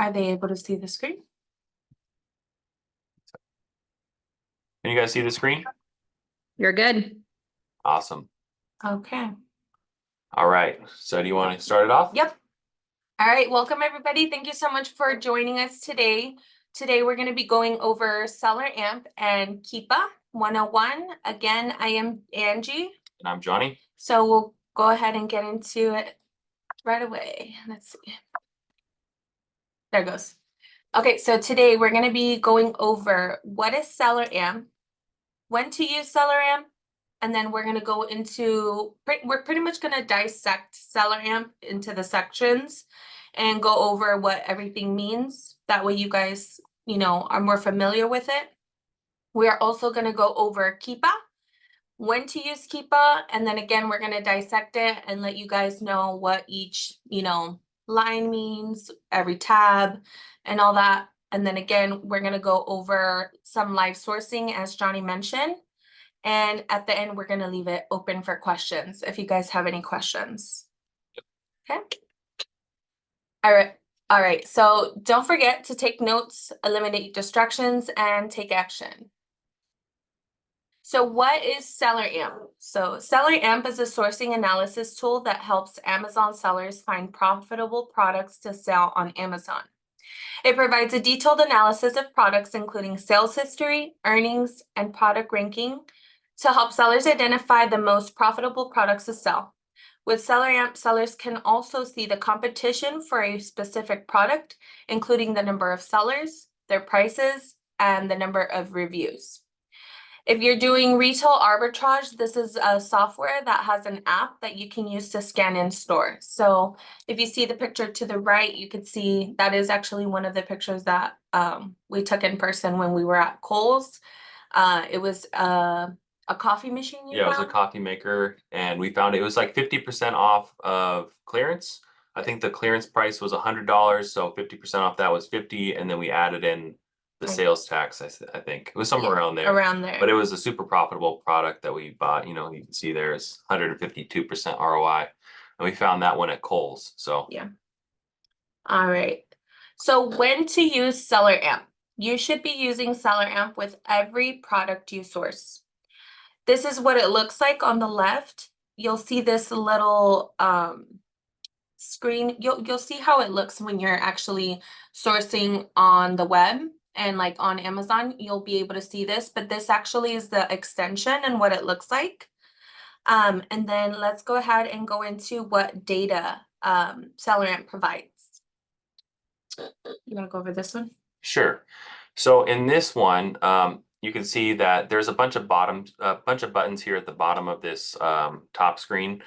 Are they able to see the screen? Can you guys see the screen? You're good. Awesome. Okay. All right. So do you want to start it off? Yep. All right. Welcome, everybody. Thank you so much for joining us today. Today, we're going to be going over Seller Amp and Keepa 101. Again, I am Angie. And I'm Johnny. So we'll go ahead and get into it right away. Let's see. There it goes. Okay, so today we're going to be going over what is Seller Amp, when to use Seller Amp, and then we're going to go into, we're pretty much going to dissect Seller Amp into the sections and go over what everything means. That way you guys, are more familiar with it. We are also going to go over Keepa, when to use Keepa, and then again, we're going to dissect it and let you guys know what each, line means, every tab, and all that. And then again, we're going to go over some live sourcing, as Johnny mentioned. And at the end, we're going to leave it open for questions if you guys have any questions. Okay. All right. All right. So don't forget to take notes, eliminate distractions, and take action. So what is Seller Amp? So Seller Amp is a sourcing analysis tool that helps Amazon sellers find profitable products to sell on Amazon. It provides a detailed analysis of products, including sales history, earnings, and product ranking, to help sellers identify the most profitable products to sell. With Seller Amp, sellers can also see the competition for a specific product, including the number of sellers, their prices, and the number of reviews. If you're doing retail arbitrage, this is a software that has an app that you can use to scan in store. So if you see the picture to the right, you could see that is actually one of the pictures that we took in person when we were at Kohl's. It was a coffee machine. Yeah, it was a coffee maker, and we found it was like 50% off of clearance. I think the clearance price was $100, so 50% off that was $50, and then we added in the sales tax. I think it was somewhere around there. Around there. But it was a super profitable product that we bought. You can see there's 152% ROI, and we found that one at Kohl's. So yeah. All right. So when to use Seller Amp? You should be using Seller Amp with every product you source. This is what it looks like on the left. You'll see this little screen. You'll see how it looks when you're actually sourcing on the web and like on Amazon. You'll be able to see this, but this actually is the extension and what it looks like. And then let's go ahead and go into what data Seller Amp provides. You want to go over this one? Sure. So in this one, you can see that there's a bunch of buttons here at the bottom of this top screen.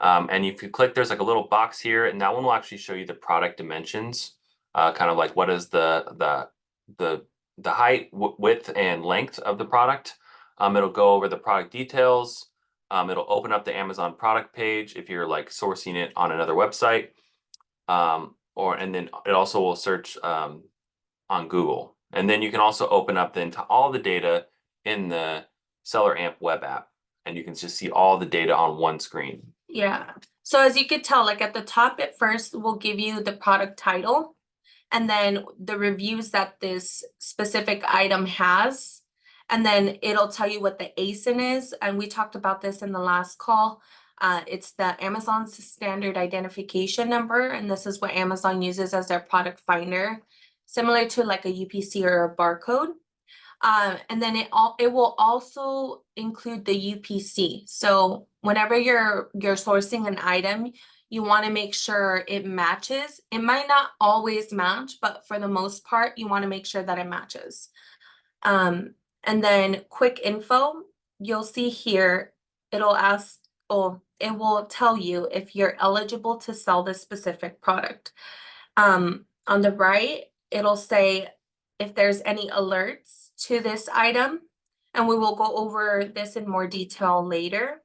And if you click, there's like a little box here, and that one will actually show you the product dimensions, kind of like what is the height, width, and length of the product. It'll go over the product details. It'll open up the Amazon product page if you're like sourcing it on another website. And then it also will search on Google. And then you can also open up then to all the data in the Seller Amp web app, and you can just see all the data on one screen. Yeah. So as you could tell, like at the top at first, we'll give you the product title and then the reviews that this specific item has. And then it'll tell you what the ASIN is. And we talked about this in the last call. It's the Amazon's standard identification number. And this is what Amazon uses as their product finder, similar to like a UPC or a barcode. And then it will also include the UPC. So whenever you're sourcing an item, you want to make sure it matches. It might not always match, but for the most part, you want to make sure that it matches. And then quick info, you'll see here, it'll ask, it will tell you if you're eligible to sell this specific product. On the right, it'll say if there's any alerts to this item, and we will go over this in more detail later.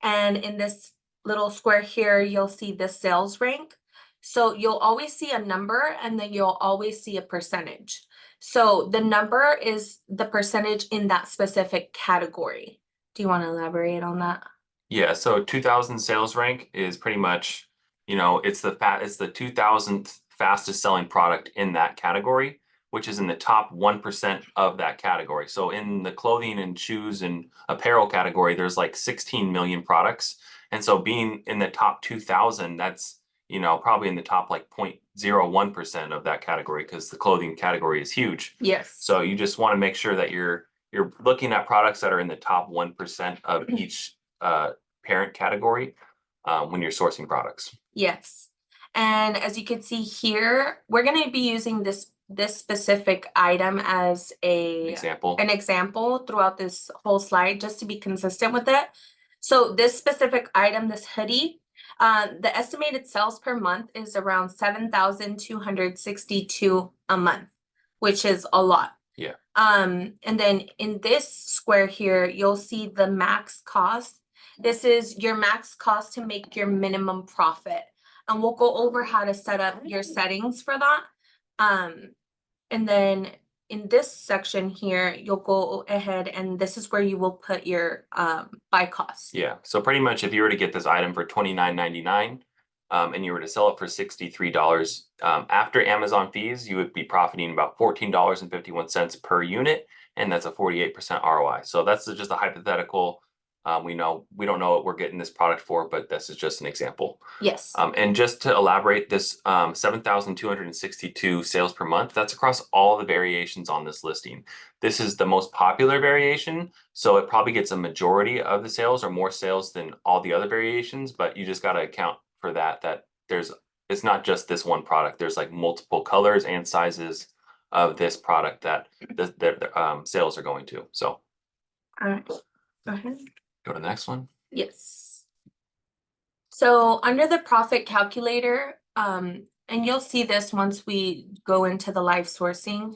And in this little square here, you'll see the sales rank. So you'll always see a number, and then you'll always see a percentage. So the number is the percentage in that specific category. Do you want to elaborate on that? Yeah, so 2000 sales rank is pretty much, it's the 2000th fastest selling product in that category, which is in the top 1% of that category. So in the clothing and shoes and apparel category, there's like 16 million products. And so being in the top 2,000, that's, you know, probably in the top like 0.01% of that category, because the clothing category is huge. Yes. So you just want to make sure that you're looking at products that are in the top 1% of each parent category when you're sourcing products. Yes. And as you can see here, we're going to be using this specific item as an example throughout this whole slide, just to be consistent with it. So this specific item, this hoodie, the estimated sales per month is around 7,262 a month, which is a lot. Yeah. And then in this square here, you'll see the max cost. This is your max cost to make your minimum profit. And we'll go over how to set up your settings for that. And then in this section here, you'll go ahead and this is where you will put your buy cost. Yeah. So pretty much if you were to get this item for $29.99 and you were to sell it for $63, after Amazon fees, you would be profiting about $14.51 per unit. And that's a 48% ROI. So that's just a hypothetical. We don't know what we're getting this product for, but this is just an example. Yes. And just to elaborate, this 7,262 sales per month, that's across all the variations on this listing. This is the most popular variation, so it probably gets a majority of the sales or more sales than all the other variations, but you just got to account for that it's not just this one product. There's like multiple colors and sizes of this product that the sales are going to. So All right. Go ahead. Go to the next one. Yes. So under the profit calculator, and you'll see this once we go into the live sourcing,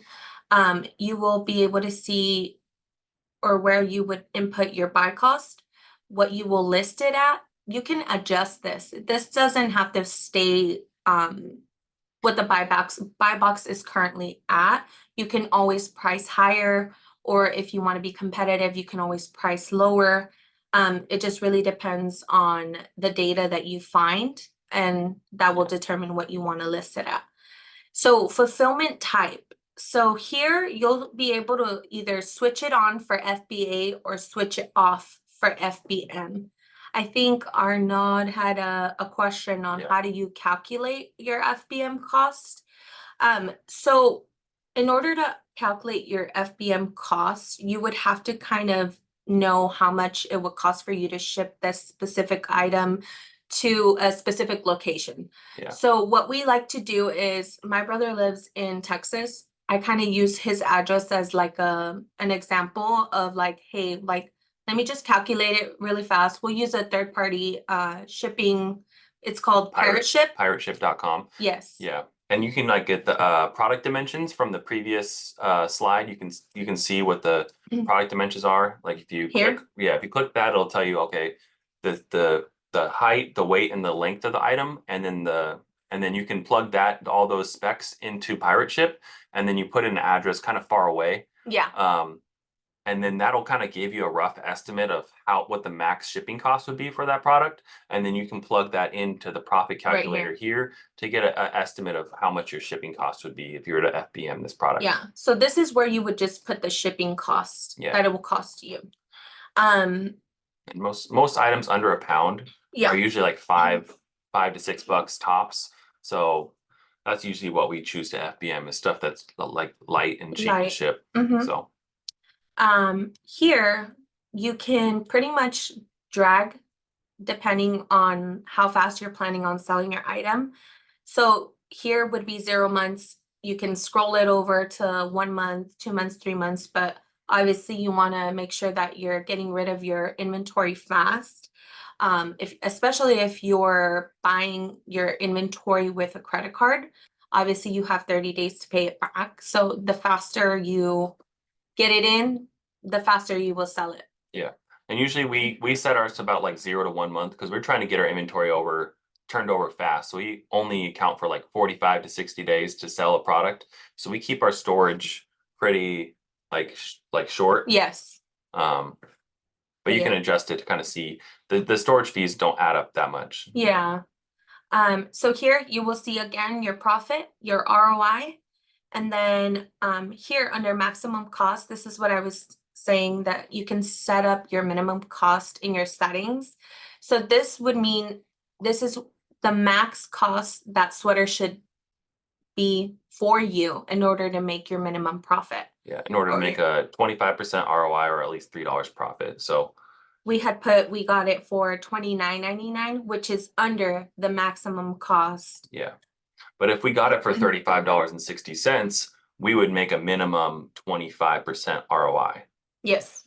you will be able to see or where you would input your buy cost, what you will list it at. You can adjust this. This doesn't have to stay what the buy box is currently at. You can always price higher, or if you want to be competitive, you can always price lower. It just really depends on the data that you find, and that will determine what you want to list it at. So fulfillment type. So here you'll be able to either switch it on for FBA or switch it off for FBM. I think Arnaud had a question on how do you calculate your FBM cost. So in order to calculate your FBM cost, you would have to kind of know how much it would cost for you to ship this specific item to a specific location. Yeah. So what we like to do is, my brother lives in Texas. I kind of use his address as like an example of like, hey, like, let me just calculate it really fast. We'll use a third party shipping. It's called Pirate Ship. Pirateship.com. Yes. Yeah. And you can like get the product dimensions from the previous slide. You can see what the product dimensions are. Like if you click, if you click that, it'll tell you, okay, the height, the weight, and the length of the item, and then you can plug all those specs into Pirate Ship, and then you put in an address kind of far away. Yeah. And then that'll kind of give you a rough estimate of what the max shipping cost would be for that product. And then you can plug that into the profit calculator here to get an estimate of how much your shipping cost would be if you were to FBM this product. Yeah. So this is where you would just put the shipping cost that it will cost you. And most items under a pound are usually like $5 to $6 tops. So that's usually what we choose to FBM, is stuff that's like light and cheap to ship. So here you can pretty much drag depending on how fast you're planning on selling your item. So here would be 0 months. You can scroll it over to 1 month, 2 months, 3 months, but obviously you want to make sure that you're getting rid of your inventory fast. Especially if you're buying your inventory with a credit card, obviously you have 30 days to pay it back. So the faster you get it in, the faster you will sell it. Yeah. And usually we set ours to about like 0 to 1 month because we're trying to get our inventory turned over fast. So we only account for like 45 to 60 days to sell a product. So we keep our storage pretty like short. Yes. But you can adjust it to kind of see the storage fees don't add up that much. Yeah. So here you will see again your profit, your ROI, and then here under maximum cost, this is what I was saying, that you can set up your minimum cost in your settings. So this would mean this is the max cost that sweater should be for you in order to make your minimum profit. Yeah, in order to make a 25% ROI or at least $3 profit. So we got it for $29.99, which is under the maximum cost. yeah, but if we got it for $35.60, we would make a minimum 25% ROI. Yes.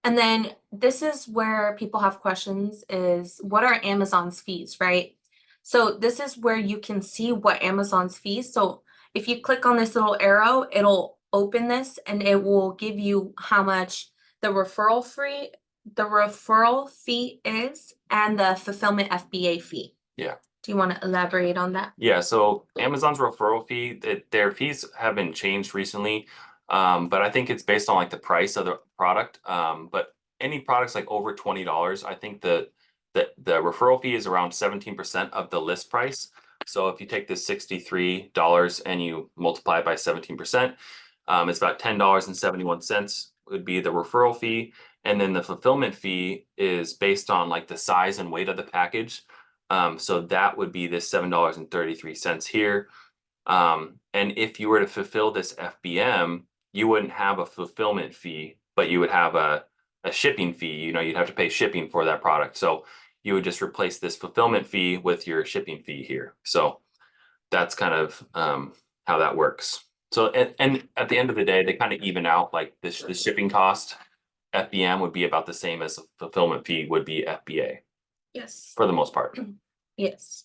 And then this is where people have questions, is what are Amazon's fees, right? So this is where you can see what Amazon's fees. So if you click on this little arrow, it'll open this and it will give you how much the referral fee is and the fulfillment FBA fee. Yeah. Do you want to elaborate on that? Yeah, so Amazon's referral fee, their fees have been changed recently, but I think it's based on like the price of the product. But any products like over $20, I think the referral fee is around 17% of the list price. So if you take this $63 and you multiply it by 17%, it's about $10.71 would be the referral fee. And then the fulfillment fee is based on like the size and weight of the package. So that would be this $7.33 here. And if you were to fulfill this FBM, you wouldn't have a fulfillment fee, but you would have a shipping fee. You know, you'd have to pay shipping for that product. So you would just replace this fulfillment fee with your shipping fee here. So that's kind of how that works. So and at the end of the day, they kind of even out, like the shipping cost. FBM would be about the same as the fulfillment fee would be FBA. Yes. For the most part. Yes.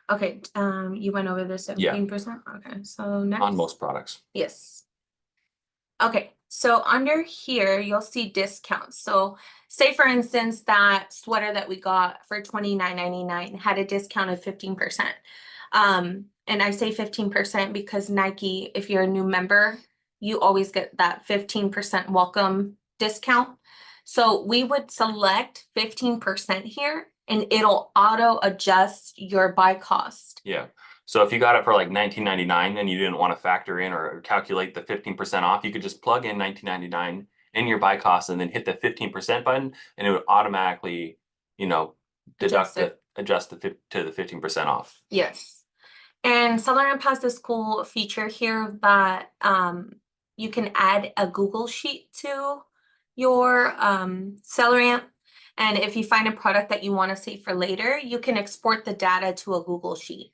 Okay. You went over the 17%. Okay. So next. On most products. Yes. Okay. So under here, you'll see discounts. So say for instance, that sweater that we got for $29.99 had a discount of 15%. And I say 15% because Nike, if you're a new member, you always get that 15% welcome discount. So we would select 15% here and it'll auto adjust your buy cost. Yeah. So if you got it for like $19.99 and you didn't want to factor in or calculate the 15% off, you could just plug in $19.99 in your buy cost and then hit the 15% button and it would automatically, you know, adjust the 15% off. Yes. And SellerAmp has this cool feature here that you can add a Google Sheet to your SellerAmp. And if you find a product that you want to save for later, you can export the data to a Google Sheet.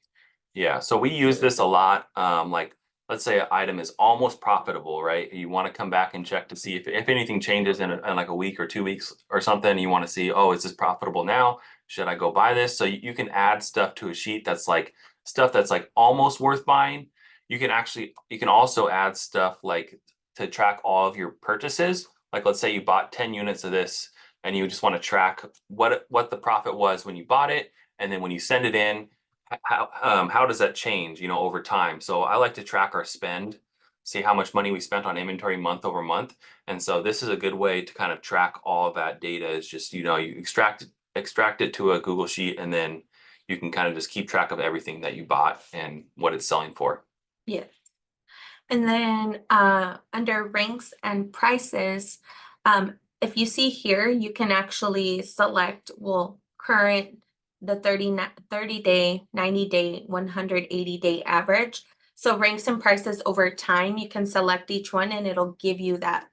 Yeah, so we use this a lot. Like, let's say an item is almost profitable, right? You want to come back and check to see if anything changes in like a week or 2 weeks or something. You want to see, oh, is this profitable now? Should I go buy this? So you can add stuff to a sheet that's like stuff that's like almost worth buying. You can also add stuff like to track all of your purchases. Like, let's say you bought 10 units of this and you just want to track what the profit was when you bought it, and then when you send it in, how does that change, you know, over time? So I like to track our spend, see how much money we spent on inventory month over month. And so this is a good way to kind of track all of that data. Is just, you know, you extract it to a Google Sheet, and then you can kind of just keep track of everything that you bought and what it's selling for. Yes. And then under ranks and prices, if you see here, you can actually select, well, current, the 30-day, 90-day, 180-day average. So ranks and prices over time, you can select each one and it'll give you that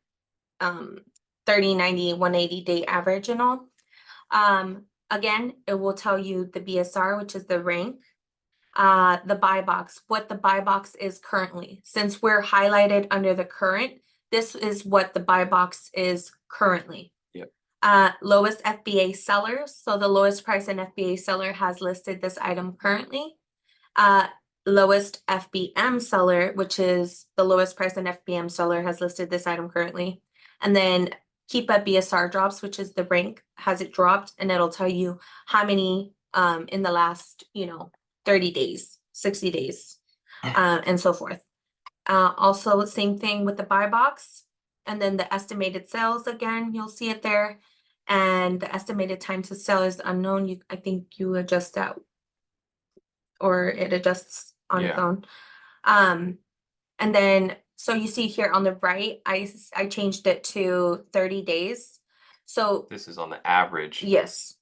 30, 90, 180-day average and all. Again, it will tell you the BSR, which is the rank, the buy box, what the buy box is currently. Since we're highlighted under the current, this is what the buy box is currently. Yep. Lowest FBA seller. So the lowest price an FBA seller has listed this item currently. Lowest FBM seller, which is the lowest price an FBM seller has listed this item currently. And then Keepa BSR drops, which is the rank, has it dropped, and it'll tell you how many in the last, 30 days, 60 days, and so forth. Also, same thing with the buy box, and then the estimated sales, again, you'll see it there. And the estimated time to sell is unknown. I think you adjust that or it adjusts on its Yeah. own. And then, so you see here on the right, I changed it to 30 days. So This is on the average. yes,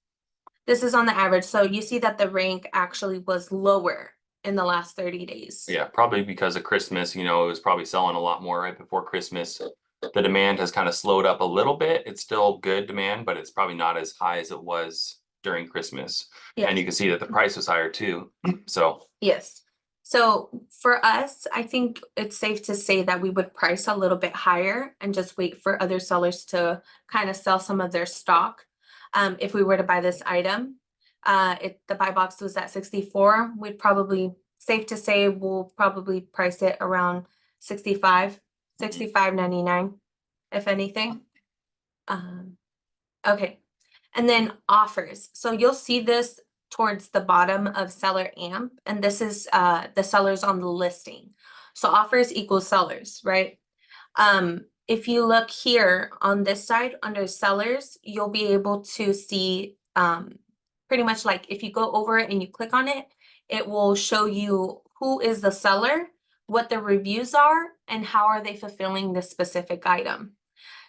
this is on the average. So you see that the rank actually was lower in the last 30 days. Yeah, probably because of Christmas, it was probably selling a lot more right before Christmas. The demand has kind of slowed up a little bit. It's still good demand, but it's probably not as high as it was during Christmas. Yes. And you can see that the price was higher too. So Yes. So for us, I think it's safe to say that we would price a little bit higher and just wait for other sellers to kind of sell some of their stock. If we were to buy this item, the buy box was at 64. We'd probably, safe to say, we'll probably price it around 65, 65.99, if anything. Okay. And then offers. So you'll see this towards the bottom of seller amp, and this is the sellers on the listing. So offers equals sellers, right? If you look here on this side under sellers, you'll be able to see pretty much like if you go over it and you click on it, it will show you who is the seller, what the reviews are, and how are they fulfilling this specific item.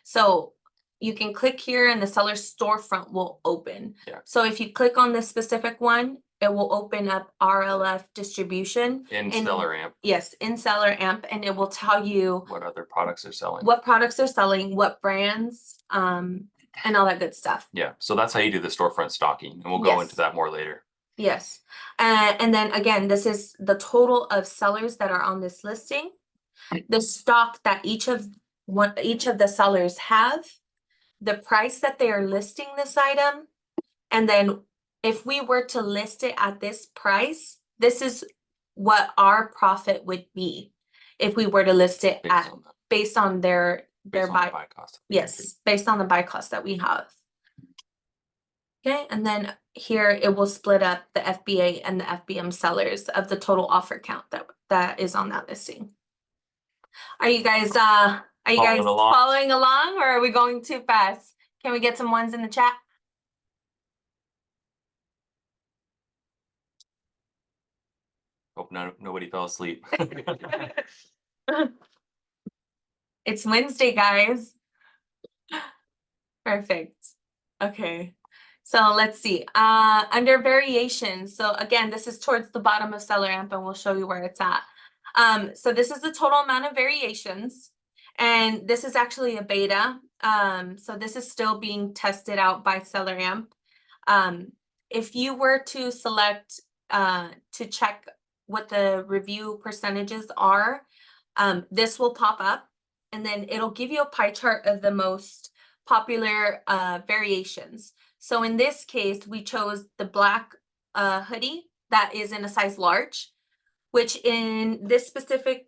So you can click here and the seller's storefront will open. Yeah. So if you click on this specific one, it will open up RLF distribution. in and- Seller Amp, Yes, in seller amp, and it will tell you what other products they're selling. what products they're selling, what brands, and all that good stuff. Yeah, so that's how you do the storefront stocking, and we'll go Yes. into that more later. Yes. And then again, this is the total of sellers that are on this listing. The stock that each of the sellers have, the price that they are listing this item, and then if we were to list it at this price, this is what our profit would be if we were to list it Based at on that, based on their based on the buy. buy cost. Yes, based on the buy cost that we have. Okay, and then here it will split up the FBA and the FBM sellers of the total offer count that is on that listing. Are you guys Following along? following along, or are we going too fast? Can we get some ones in the chat? Hope nobody fell asleep. It's Wednesday, guys. Perfect. Okay. So let's see. Under variations. So again, this is towards the bottom of Seller Amp, and we'll show you where it's at. So this is the total amount of variations, and this is actually a beta. So this is still being tested out by Seller Amp. If you were to select to check what the review percentages are, this will pop up, and then it'll give you a pie chart of the most popular variations. So in this case, we chose the black hoodie that is in a size large, which in this specific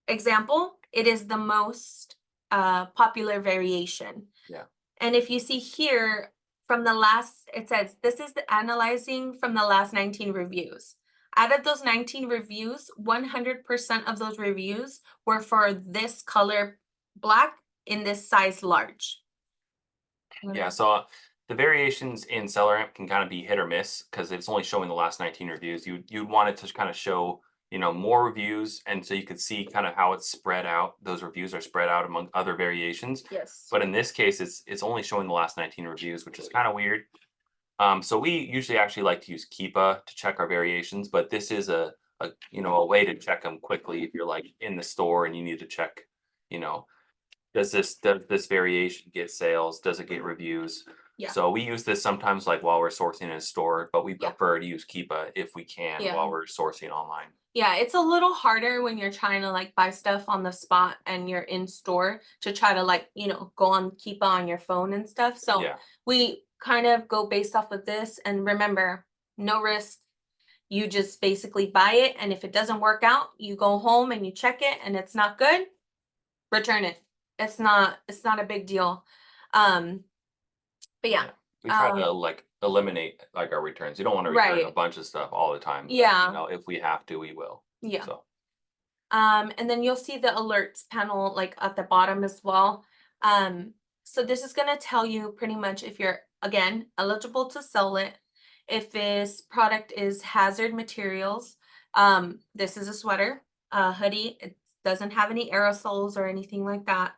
example, it is the most popular variation. Yeah. And if you see here from the last, it says this is the analyzing from the last 19 reviews. Out of those 19 reviews, 100% of those reviews were for this color black in this size large. Yeah, so the variations in Seller Amp can kind of be hit or miss because it's only showing the last 19 reviews. You'd want it to kind of show, more reviews, and so you could see kind of how it's spread out. Those reviews are spread out among other variations. Yes. But in this case, it's only showing the last 19 reviews, which is kind of weird. So we usually actually like to use Keepa to check our variations, but this is a way to check them quickly if you're like in the store and you need to check, does this variation get sales? Does it get reviews? Yeah. So we use this sometimes like while we're sourcing in a store, but we Yeah. prefer to use Keepa if we can Yeah. while we're sourcing online. Yeah, it's a little harder when you're trying to like buy stuff on the spot and you're in store to try to like, go on Keepa on your phone and stuff. So Yeah. we kind of go based off of this, and remember, no risk. You just basically buy it, and if it doesn't work out, you go home and you check it and it's not good, return it. It's not a big deal. But yeah. We try to like eliminate like our returns. You don't want to return a Right. bunch of stuff all the time. but, Yeah. if we have to, we will. Yeah. So And then you'll see the alerts panel like at the bottom as well. So this is going to tell you pretty much if you're, again, eligible to sell it, if this product is hazard materials, this is a sweater, hoodie. It doesn't have any aerosols or anything like that.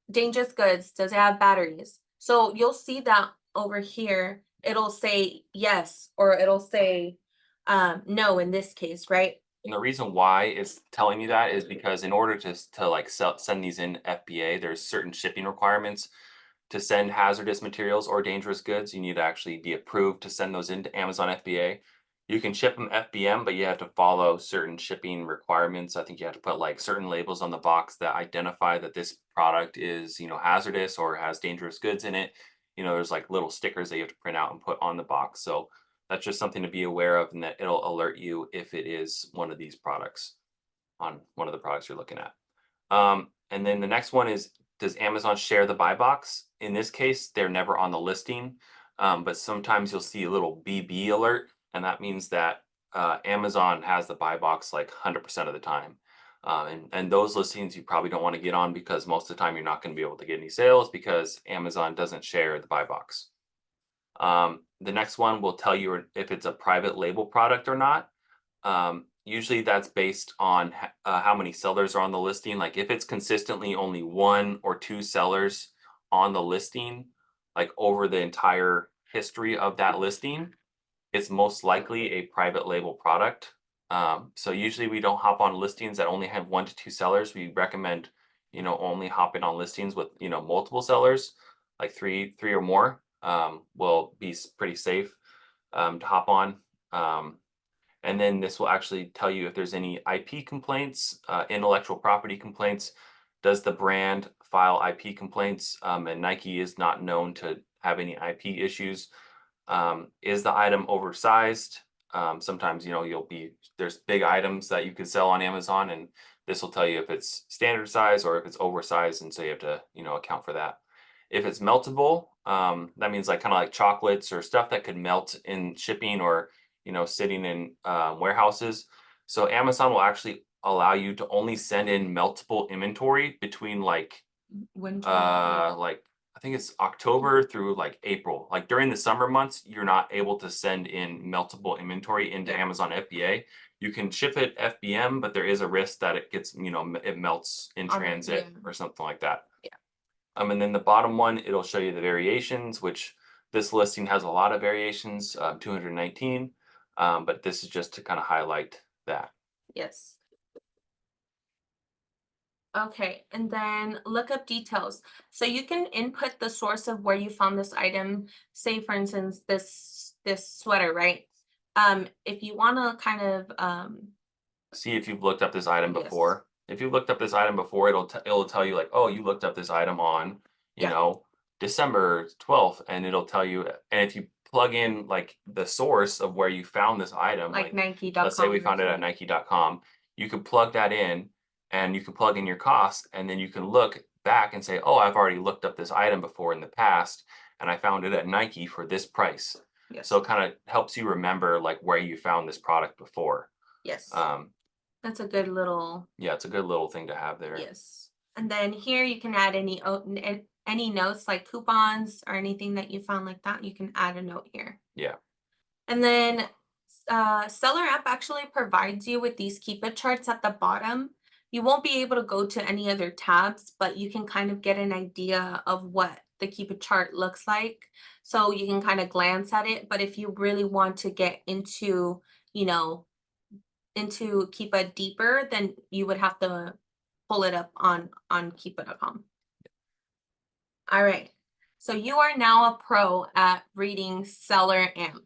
Dangerous goods, does it have batteries? So you'll see that over here, it'll say yes, or it'll say no in this case, right? And the reason why it's telling you that is because in order to like send these in FBA, there's certain shipping requirements. To send hazardous materials or dangerous goods, you need to actually be approved to send those into Amazon FBA. You can ship them FBM, but you have to follow certain shipping requirements. I think you have to put like certain labels on the box that identify that this product is, hazardous or has dangerous goods in it. There's like little stickers that you have to print out and put on the box. So that's just something to be aware of, and that it'll alert you if it is one of these products on one of the products you're looking at. And then the next one is, does Amazon share the buy box? In this case, they're never on the listing, but sometimes you'll see a little BB alert, and that means that Amazon has the buy box like 100% of the time. And those listings you probably don't want to get on, because most of the time you're not going to be able to get any sales because Amazon doesn't share the buy box. The next one will tell you if it's a private label product or not. Usually that's based on how many sellers are on the listing. Like if it's consistently only 1 or 2 sellers on the listing, like over the entire history of that listing, it's most likely a private label product. So usually we don't hop on listings that only have 1 to 2 sellers. We recommend, only hopping on listings with, multiple sellers, like three or more, will be pretty safe to hop on. And then this will actually tell you if there's any IP complaints, intellectual property complaints. Does the brand file IP complaints? And Nike is not known to have any IP issues. Is the item oversized? Sometimes, there's big items that you could sell on Amazon, and this will tell you if it's standard size or if it's oversized. And so you have to, account for that. If it's meltable, that means like kind of like chocolates or stuff that could melt in shipping or, sitting in warehouses. So Amazon will actually allow you to only send in meltable inventory between like I think it's October through like April. Like during the summer months, you're not able to send in meltable inventory into Amazon FBA. You can ship it FBM, but there is a risk that it gets, it melts in transit or something like that. Yeah. And then the bottom one, it'll show you the variations, which this listing has a lot of variations, 219. But this is just to kind of highlight that. Yes. Okay, and then look up details. So you can input the source of where you found this item. Say, for instance, this sweater, right? If you want to kind of see if you've looked up this item Yes. before. If you looked up this item before, it'll tell you like, oh, you looked up this item on, December 12th, and it'll tell you. And if you plug in like the source of where you found this item, like Nike.com. let's say we found it at Nike.com, you could plug that in, and you can plug in your cost, and then you can look back and say, oh, I've already looked up this item before in the past, and I found it at Nike for this price. Yes. So it kind of helps you remember like where you found this product before. Yes. That's a good little. Yeah, it's a good little thing to have there. Yes. And then here you can add any notes like coupons or anything that you found like that. You can add a note here. Yeah. And then Seller app actually provides you with these Keepa charts at the bottom. You won't be able to go to any other tabs, but you can kind of get an idea of what the Keepa chart looks like. So you can kind of glance at it. But if you really want to get into, into Keepa deeper, then you would have to pull it up on Keepa.com. All right. So you are now a pro at reading Seller Amp.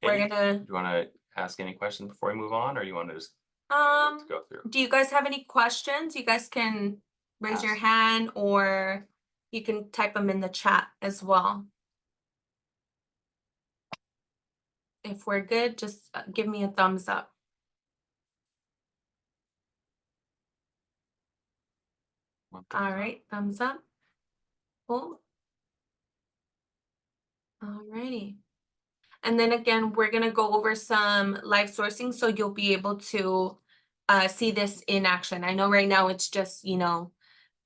We're gonna. Do you want to ask any questions before we move on, or you want to just go through? Do you guys have any questions? You guys can raise your hand, or you can type them in the chat as well. If we're good, just give me a thumbs up. All right, thumbs up. Cool. All righty. And then again, we're going to go over some live sourcing, so you'll be able to see this in action. I know right now it's just,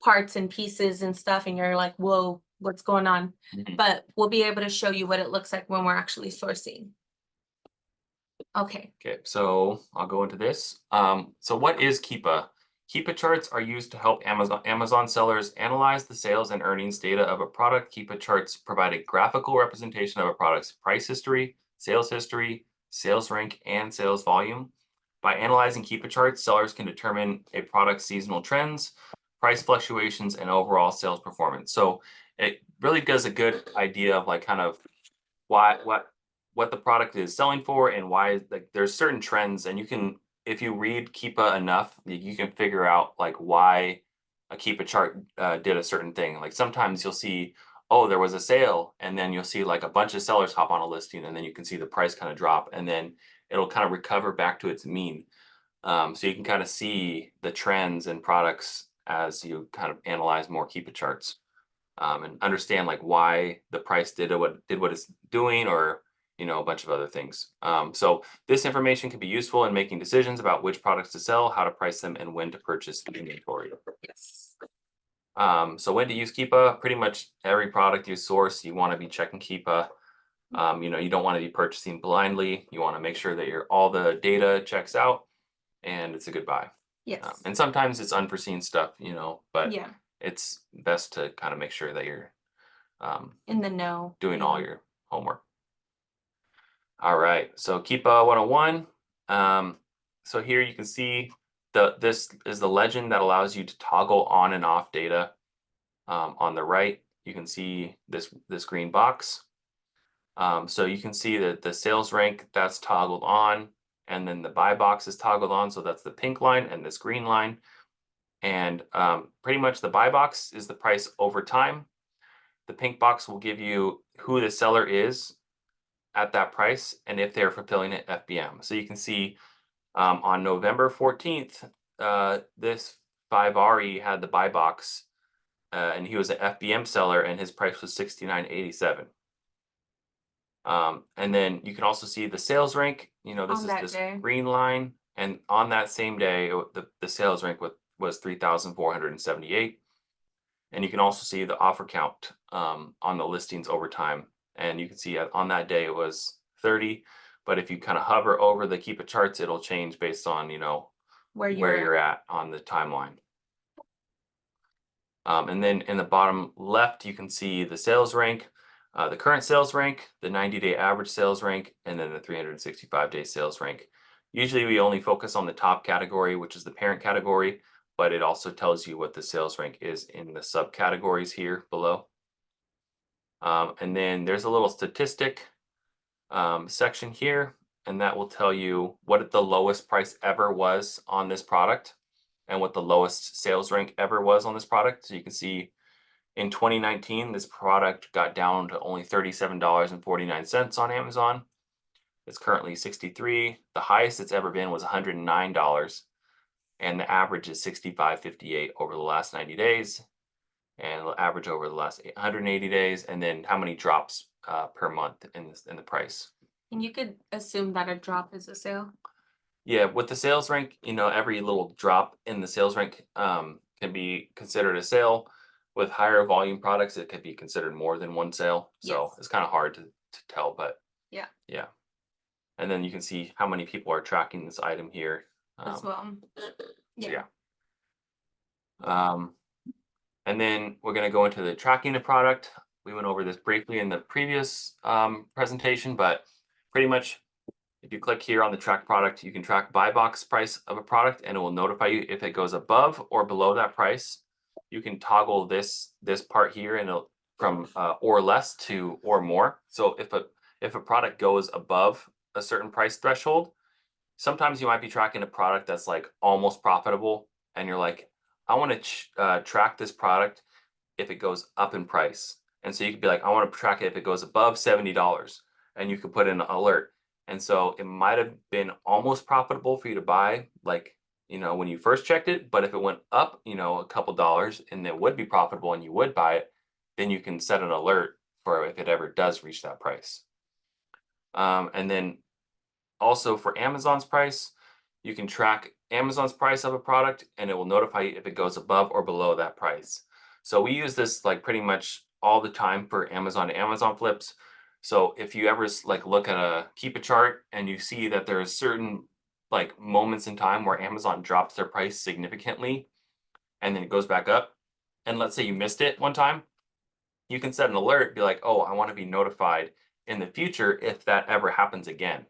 parts and pieces and stuff, and you're like, whoa, what's going on, Mhm. but we'll be able to show you what it looks like when we're actually sourcing. Okay. Okay, so I'll go into this. So what is Keepa? Keepa charts are used to help Amazon sellers analyze the sales and earnings data of a product. Keepa charts provide a graphical representation of a product's price history, sales rank, and sales volume. By analyzing Keepa charts, sellers can determine a product's seasonal trends, price fluctuations, and overall sales performance. So it really gives a good idea of like kind of why what the product is selling for and why, like there's certain trends, and you can, if you read Keepa enough, you can figure out like why a Keepa chart did a certain thing. Like sometimes you'll see, oh, there was a sale, and then you'll see like a bunch of sellers hop on a listing, and then you can see the price kind of drop, and then it'll kind of recover back to its mean. So you can kind of see the trends in products as you kind of analyze more Keepa charts, and understand like why the price did what it's doing, or a bunch of other things. So this information can be useful in making decisions about which products to sell, how to price them, and when to purchase the inventory. Yes. So when to use Keepa? Pretty much every product you source, you want to be checking Keepa. You don't want to be purchasing blindly. You want to make sure that all the data checks out and it's a good buy. Yes. And sometimes it's unforeseen stuff, but Yeah. it's best to kind of make sure that you're In the know. doing all your homework. All right, so Keepa 101. So here you can see this is the legend that allows you to toggle on and off data. On the right, you can see this green box. So you can see that the sales rank, that's toggled on, and then the buy box is toggled on. So that's the pink line and this green line. And pretty much the buy box is the price over time. The pink box will give you who the seller is at that price and if they're fulfilling it FBM. So you can see on November 14th, this 5RE had the buy box, and he was an FBM seller, and his price was $69.87. And then you can also see the sales rank. This On is that this day. green line, and on that same day, the sales rank was 3,478. And you can also see the offer count on the listings over time. And you can see on that day it was 30. But if you kind of hover over the Keepa charts, it'll change based on, Where you're at on the timeline. And then in the bottom left, you can see the sales rank, the current sales rank, the 90-day average sales rank, and then the 365-day sales rank. Usually we only focus on the top category, which is the parent category, but it also tells you what the sales rank is in the subcategories here below. And then there's a little statistic section here, and that will tell you what the lowest price ever was on this product and what the lowest sales rank ever was on this product. So you can see in 2019, this product got down to only $37.49 on Amazon. It's currently $63. The highest it's ever been was $109. And the average is $65.58 over the last 90 days, and the average over the last 180 days, and then how many drops per month in the price. And you could assume that a drop is a sale. Yeah, with the sales rank, every little drop in the sales rank can be considered a sale. With higher volume products, it could be considered more than one sale. So Yes. it's kind of hard to tell, but Yeah. Yeah. And then you can see how many people are tracking this item here. As well. Yeah. And then we're going to go into the tracking the product. We went over this briefly in the previous presentation, but pretty much if you click here on the track product, you can track buy box price of a product, and it will notify you if it goes above or below that price. You can toggle this part here, and it'll from or less to or more. So if a product goes above a certain price threshold, sometimes you might be tracking a product that's like almost profitable, and you're like, I want to track this product if it goes up in price. And so you could be like, I want to track it if it goes above $70, and you could put in an alert. And so it might have been almost profitable for you to buy, like, when you first checked it, but if it went up, a couple dollars and it would be profitable and you would buy it, then you can set an alert for if it ever does reach that price. And then also for Amazon's price, you can track Amazon's price of a product, and it will notify you if it goes above or below that price. So we use this like pretty much all the time for Amazon to Amazon flips. So if you ever like look at a Keepa chart and you see that there's certain like moments in time where Amazon drops their price significantly and then it goes back up, and let's say you missed it one time, you can set an alert, be like, oh, I want to be notified in the future if that ever happens again.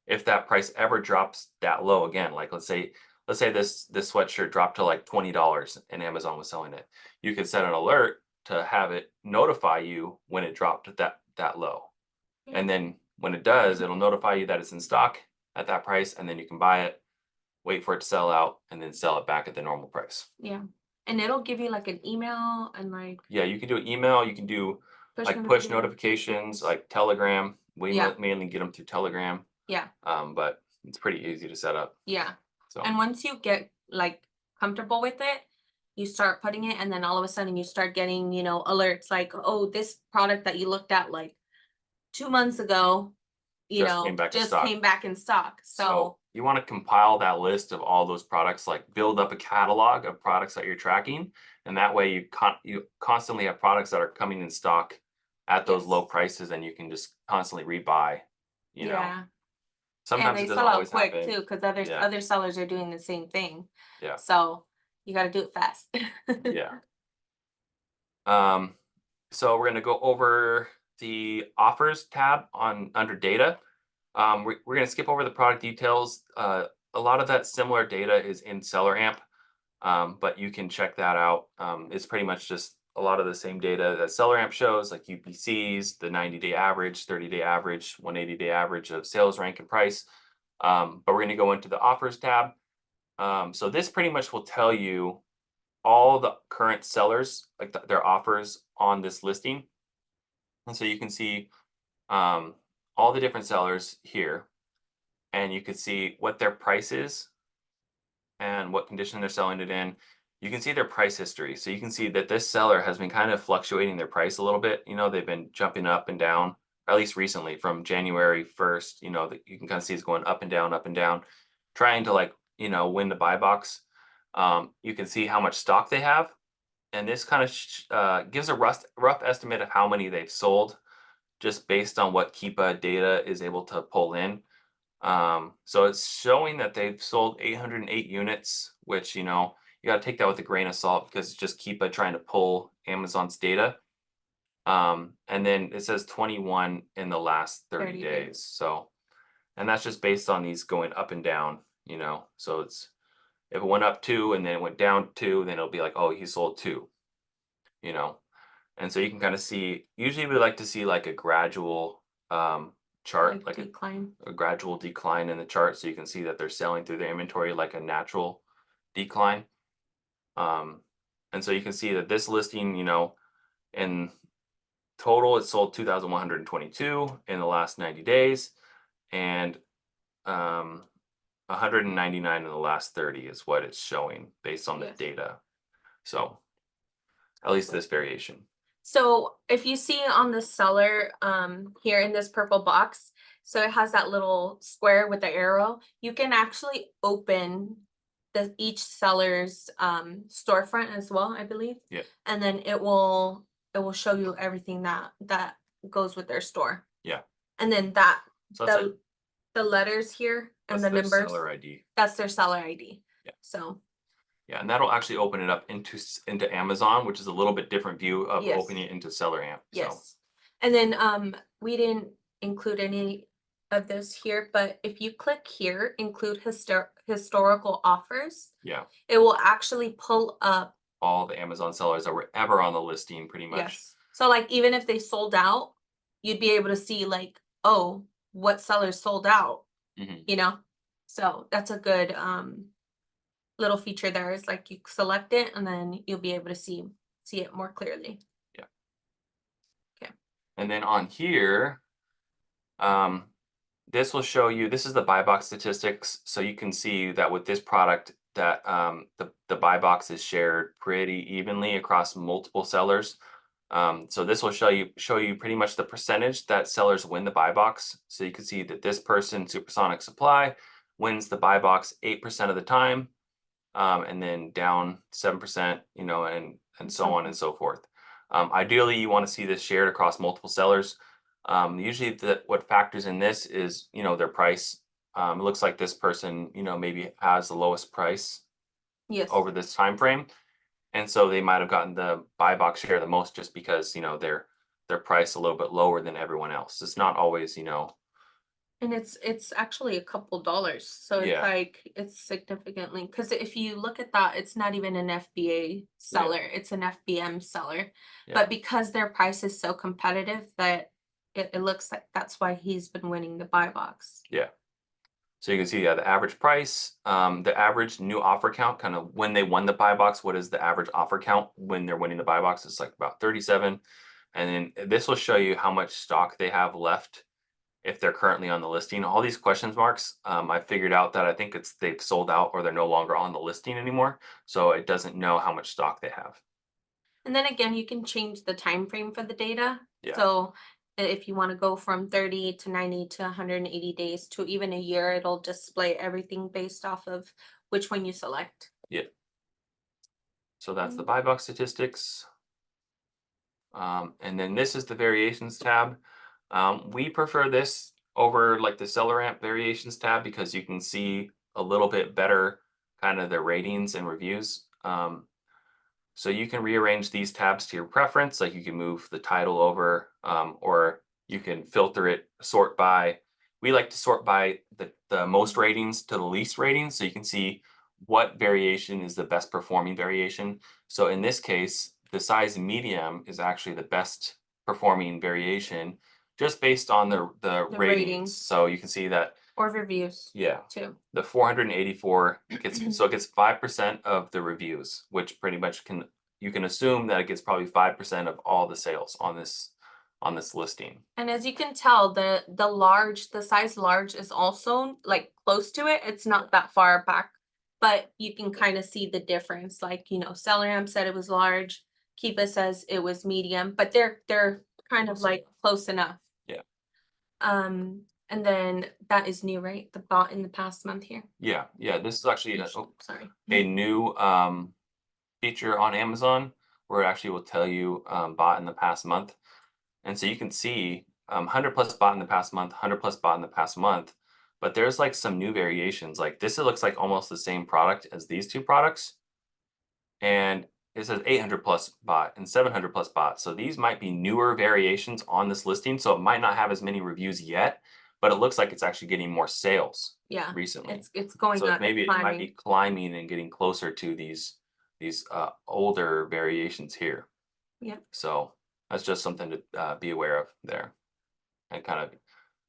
If that price ever drops that low again, like let's say this sweatshirt dropped to like $20 and Amazon was selling it, you could set an alert to have it notify you when it dropped that low. And then when it does, it'll notify you that it's in stock at that price, and then you can buy it, wait for it to sell out, and then sell it back at the normal price. Yeah. And it'll give you like an email and like Yeah, you can do email, you can do like push notifications, like Telegram. We mainly get them through Telegram. Yeah. But it's pretty easy to set up. Yeah. So And once you get like comfortable with it, you start putting it, and then all of a sudden you start getting, you know, alerts like, oh, this product that you looked at like 2 months ago, you Just know, came back in just stock. came back in stock. So you want to compile that list of all those products, like build up a catalog of products that you're tracking, and that way you constantly have products that are coming in stock at those low prices, and you can just constantly rebuy. You know, and sometimes they it doesn't sell out always quick happen. too, because other sellers are doing the same thing. Yeah. So you got to do it fast. Yeah. So we're going to go over the offers tab under data. We're going to skip over the product details. A lot of that similar data is in Seller Amp, but you can check that out. It's pretty much just a lot of the same data that Seller Amp shows, like UPCs, the 90-day average, 30-day average, 180-day average of sales rank and price. But we're going to go into the offers tab. So this pretty much will tell you all the current sellers, like their offers on this listing. And so you can see all the different sellers here, and you can see what their price is and what condition they're selling it in. You can see their price history. So you can see that this seller has been kind of fluctuating their price a little bit. You know, they've been jumping up and down, or at least recently from January 1st, you know, that you can kind of see it's going up and down, trying to like, you know, win the buy box. You can see how much stock they have. And this kind of gives a rough estimate of how many they've sold, just based on what Keepa data is able to pull in. So it's showing that they've sold 808 units, which, you know, you got to take that with a grain of salt because it's just Keepa trying to pull Amazon's data. And then it says 21 in the last 30 days. So, and that's just based on these going up and down, you know. So it's, if it went up 2 and then it went down 2, then it'll be like, oh, he sold 2, you know. And so you can kind of see, usually we like to see like a gradual chart, like decline. a gradual decline in the chart, so you can see that they're selling through their inventory like a natural decline. And so you can see that this listing, you know, in total it sold 2,122 in the last 90 days, and 199 in the last 30 is what it's showing based on the data. So at least this variation. So if you see on the seller here in this purple box, so it has that little square with the arrow, you can actually open each seller's storefront as well, I believe. Yeah. And then it will show you everything that goes with their store. Yeah. And then So the letters here and the numbers, seller ID. that's their seller ID. Yeah. So yeah, and that'll actually open it up into Amazon, which is a little bit different view of opening it into Seller Amp. Yes. So. And then we didn't include any of this here, but if you click here, include historical offers, it will actually pull up all the Amazon sellers that were ever on the listing, pretty much. Yes. So like even if they sold out, you'd be able to see like, oh, what sellers sold out, you know? So that's a good little feature there, is like you select it and then you'll be able to see it more clearly. Yeah. Okay. And then on here, this will show you, this is the buy box statistics. So you can see that with this product that the buy box is shared pretty evenly across multiple sellers. So this will show you pretty much the percentage that sellers win the buy box. So you can see that this person, Supersonic Supply, wins the buy box 8% of the time, and then down 7%, you know, and so on and so forth. Ideally, you want to see this shared across multiple sellers. Usually what factors in this is, their price. It looks like this person, maybe has the lowest price Yes. over this time frame. And so they might have gotten the buy box share the most just because, they're priced a little bit lower than everyone else. It's not always, And it's actually a couple dollars. So it's Yeah. like it's significantly, because if you look at that, it's not even an FBA seller, it's an FBM seller. Yeah. But because their price is so competitive that it looks like that's why he's been winning the buy box. Yeah. So you can see, the average price, the average new offer count, kind of when they won the buy box, what is the average offer count when they're winning the buy box? It's like about 37. And then this will show you how much stock they have left if they're currently on the listing. All these question marks, I figured out that I think they've sold out or they're no longer on the listing anymore. So it doesn't know how much stock they have. And then again, you can change the time frame for the data. Yeah. So if you want to go from 30 to 90 to 180 days to even a year, it'll display everything based off of which one you select. Yeah. So that's the buy box statistics. And then this is the variations tab. We prefer this over like the seller amp variations tab because you can see a little bit better kind of the ratings and reviews. So you can rearrange these tabs to your preference, like you can move the title over, or you can filter it, sort by. We like to sort by the most ratings to the least ratings, so you can see what variation is the best performing variation. So in this case, the size medium is actually the best performing variation, just based on the ratings. ratings. So you can see that, Or reviews yeah, too. the 484 gets, so it gets 5% of the reviews, which pretty much you can assume that it gets probably 5% of all the sales on this listing. And as you can tell, the size large is also like close to it. It's not that far back, but you can kind of see the difference. Like, Seller Amp said it was large. Keepa says it was medium, but they're kind of like close enough. Yeah. And then that is new, right? The bought in the past month here. Yeah, this is actually Sorry. a new feature on Amazon where it actually will tell you bought in the past month. And so you can see 100 plus bought in the past month, 100 plus bought in the past month. But there's like some new variations. Like this, it looks like almost the same product as these two products. And it says 800 plus bought and 700 plus bought. So these might be newer variations on this listing. So it might not have as many reviews yet, but it looks like it's actually getting more sales Yeah. recently. It's going So up. maybe it might be climbing and getting closer to these older variations here. Yeah. So that's just something to be aware of there, and kind of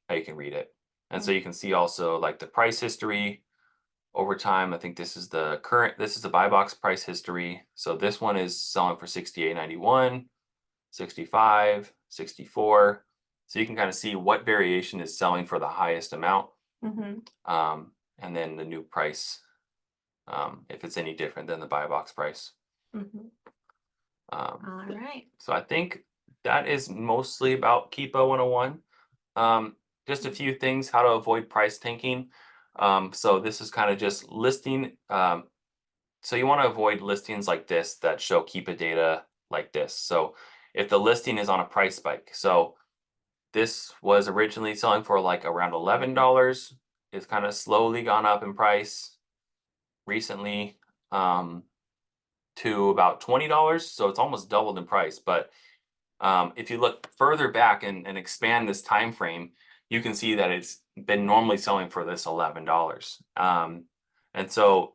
how you can read it. And so you can see also like the price history over time. I think this is the buy box price history. So this one is selling for $68.91, $65, $64. So you can kind of see what variation is selling for the highest amount. And then the new price, if it's any different than the buy box price. All right. So I think that is mostly about Keepa 101. Just a few things, how to avoid price tanking. So this is kind of just listing. So you want to avoid listings like this that show Keepa data like this. So if the listing is on a price spike, so this was originally selling for like around $11. It's kind of slowly gone up in price recently to about $20. So it's almost doubled in price. But if you look further back and expand this time frame, you can see that it's been normally selling for this $11. And so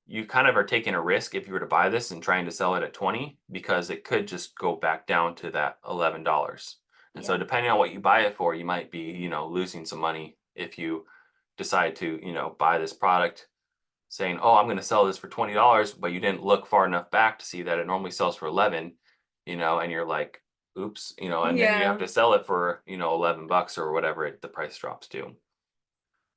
you kind of are taking a risk if you were to buy this and trying to sell it at 20, because it could just go back down to that $11. And so depending on what you buy it for, you might be, losing some money if you decide to, buy this product saying, oh, I'm going to sell this for $20, but you didn't look far enough back to see that it normally sells for 11, and you're like, oops, and then you have to sell it for, $11 or whatever the price drops to.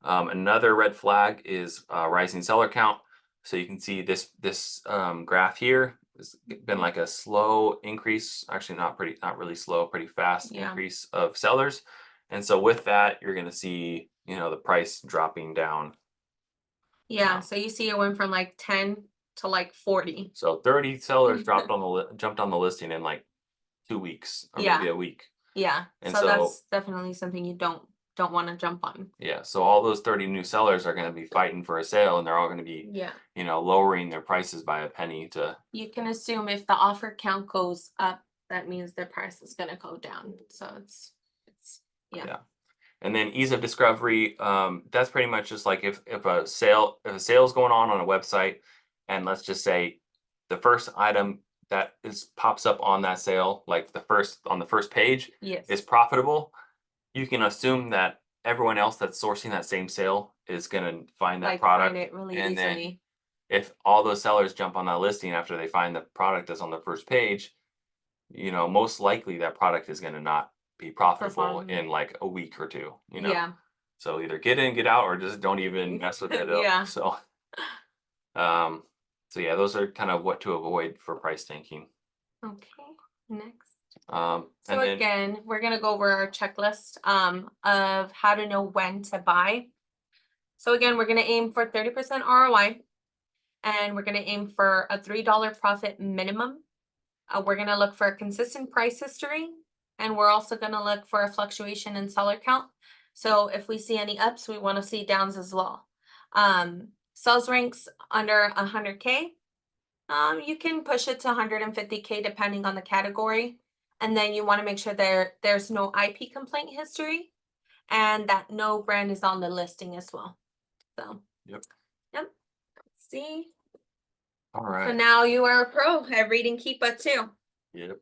Another red flag is rising seller count. So you can see this graph here has been like a slow increase, actually not really slow, pretty fast increase of sellers. And so with that, you're going to see, the price dropping down. Yeah, so you see it went from like 10 to like 40. So 30 sellers jumped on the listing in like 2 weeks or Yeah. maybe a week. Yeah, And so so that's definitely something you don't want to jump on. yeah, so all those 30 new sellers are going to be fighting for a sale, and they're all going to be, Yeah. lowering their prices by a penny to. You can assume if the offer count goes up, that means the price is gonna go down. So it's yeah. Yeah. And then ease of discovery, that's pretty much just like if a sale is going on a website, and let's just say the first item that pops up on that sale, like on the first page, Yes. is profitable, you can assume that everyone else that's sourcing that same sale is gonna find that Like product. find it really And then easily. if all those sellers jump on that listing after they find the product that's on the first page, most likely that product is gonna not be profitable Perform. in like a week or two. Yeah. So either get in, get out, or just don't even mess with it. Yeah. Um, so yeah, those are kind of what to avoid for price tanking. Okay. Next. And So then again, we're gonna go over our checklist of how to know when to buy. So again, we're gonna aim for 30% ROI, and we're gonna aim for a $3 profit minimum. We're gonna look for a consistent price history, and we're also gonna look for a fluctuation in seller count. So if we see any ups, we want to see downs as well. Sales ranks under 100K. You can push it to 150K depending on the category. And then you want to make sure there's no IP complaint history and that no brand is on the listing as well. So, Yep. Let's see. All So right. now you are a pro at reading Keepa too. Yep.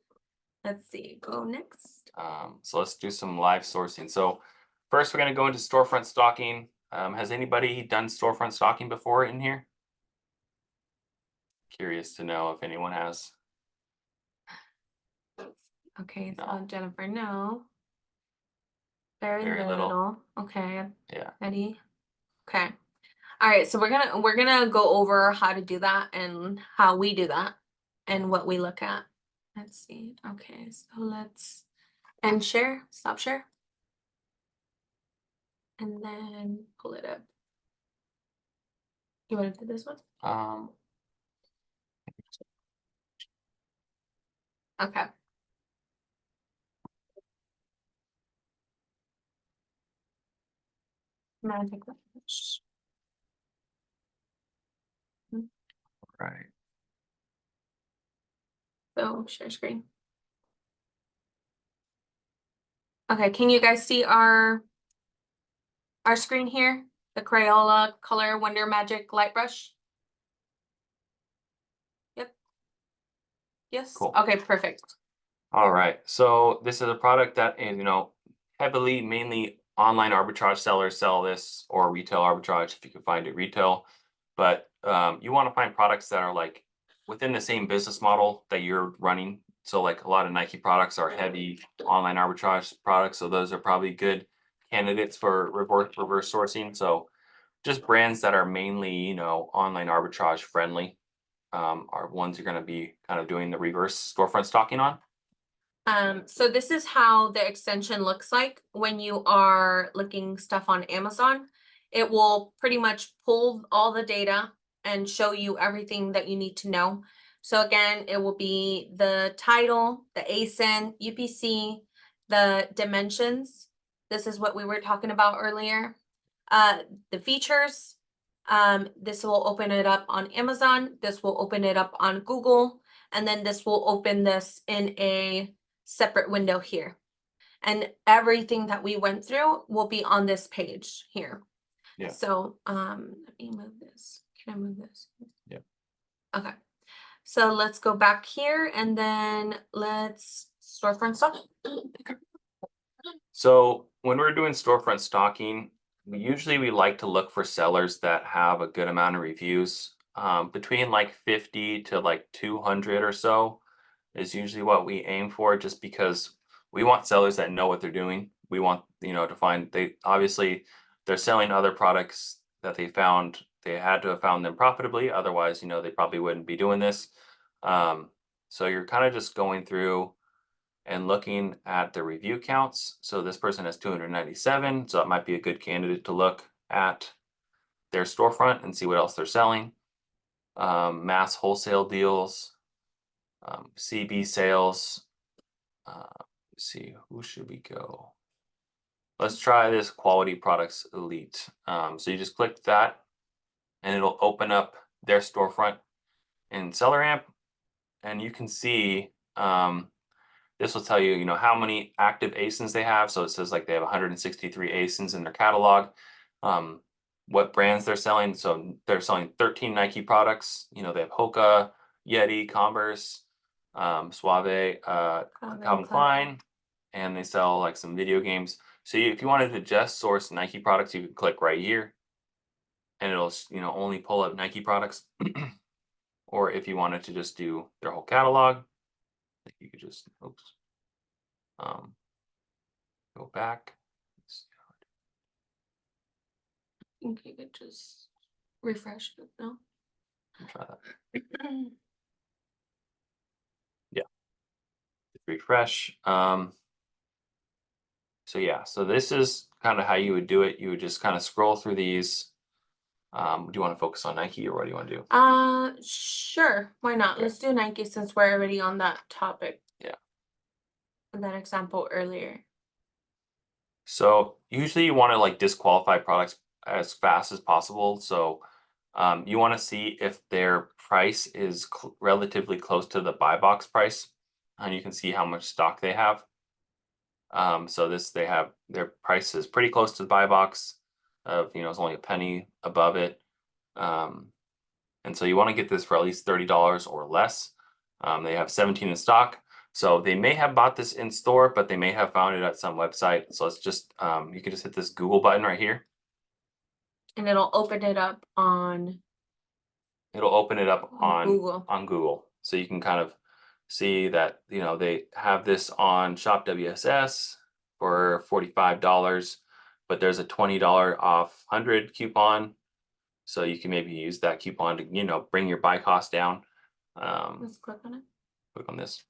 Let's see. Go next. So let's do some live sourcing. So first, we're going to go into storefront stocking. Has anybody done storefront stocking before in here? Curious to know if anyone has. Okay, so No. Jennifer, no. Very Very little. little. Okay. Yeah. Eddie. Okay. All right, so we're gonna go over how to do that and how we do that and what we look at. Let's see. Okay, so let's end share, stop share. And then pull it up. You want to do this one? Okay. Magic language. Right. So share screen. Okay, can you guys see our screen here? The Crayola Color Wonder Magic Light Brush? Yep. Yes. Cool. Okay, perfect. All right. So this is a product that is, heavily, mainly online arbitrage sellers sell this, or retail arbitrage if you can find it retail. But you want to find products that are like within the same business model that you're running. So like a lot of Nike products are heavy online arbitrage products. So those are probably good candidates for reverse sourcing. So just brands that are mainly, online arbitrage friendly are ones you're going to be kind of doing the reverse storefront stocking on. So this is how the extension looks like when you are looking stuff on Amazon. It will pretty much pull all the data and show you everything that you need to know. So again, it will be the title, the ASIN, UPC, the dimensions. This is what we were talking about earlier. The features. This will open it up on Amazon. This will open it up on Google. And then this will open this in a separate window here. And everything that we went through will be on this page here. Yeah. So let me move this. Can I move this? Yeah. Okay. So let's go back here and then let's storefront stock. So when we're doing storefront stocking, we like to look for sellers that have a good amount of reviews. Between like 50 to like 200 or so is usually what we aim for, just because we want sellers that know what they're doing. We want, to find, they're selling other products that they had to have found them profitably. Otherwise, they probably wouldn't be doing this. So you're kind of just going through and looking at the review counts. So this person has 297, so it might be a good candidate to look at their storefront and see what else they're selling. Mass wholesale deals, CB sales, Let's see, who should we go? Let's try this Quality Products Elite. So you just click that and it'll open up their storefront in Seller Amp, and you can see this will tell you, you know, how many active ASINs they have. So it says like they have 163 ASINs in their catalog. What brands they're selling. So they're selling 13 Nike products. You know, they have Hoka, Yeti, Converse, Suave, Calvin Klein, and they sell like some video games. So if you wanted to just source Nike products, you could click right here, and it'll, you know, only pull up Nike products. Or if you wanted to just do their whole catalog, you could just, oops, go back. I think you could just refresh it, no? Try that. Yeah. Refresh. So yeah, so this is kind of how you would do it. You would just kind of scroll through these. Do you want to focus on Nike, or what do you want to do? Sure. Why not? Okay. Let's do Nike since we're already on that topic. Yeah. That example earlier. So usually you want to like disqualify products as fast as possible. So you want to see if their price is relatively close to the buy box price, and you can see how much stock they have. So they have their price is pretty close to the buy box of, you know, it's only a penny above it. And so you want to get this for at least $30 or less. They have 17 in stock. So they may have bought this in store, but they may have found it at some website. So it's just, you can just hit this Google button right here. And it'll open it up on It'll open it up on Google. So you can kind of see that, you know, they have this on Shop WSS for $45, but there's a $20 off 100 coupon. So you can maybe use that coupon to, you know, bring your buy cost down. Let's click on it. Click on this.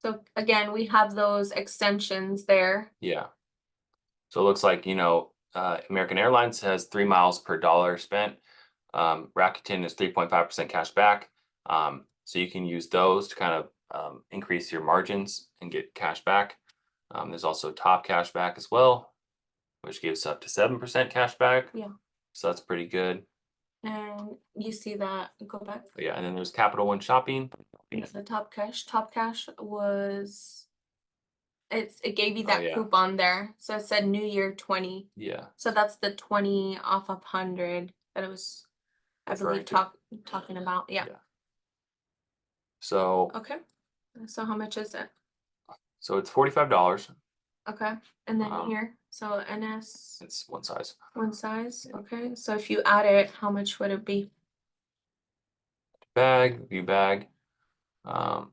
So again, we have those extensions there. Yeah. So it looks like, you know, American Airlines has 3 miles per dollar spent. Rakuten is 3.5% cash back. So you can use those to kind of increase your margins and get cash back. There's also top cash back as well, which gives up to 7% cash back. Yeah. So that's pretty good. And you see that, go back. Yeah, and then there's Capital One Shopping. It's the top cash. Top cash was it gave you that yeah. coupon there. So it said New Year 20. Yeah. So that's the 20 off of 100 that it was, I believe, talking about. Yeah. So Okay. So how much is it? so it's $45. Okay. And then here, so NS, It's one size. one size. Okay. So if you add it, how much would it be? Bag, view bag. Okay.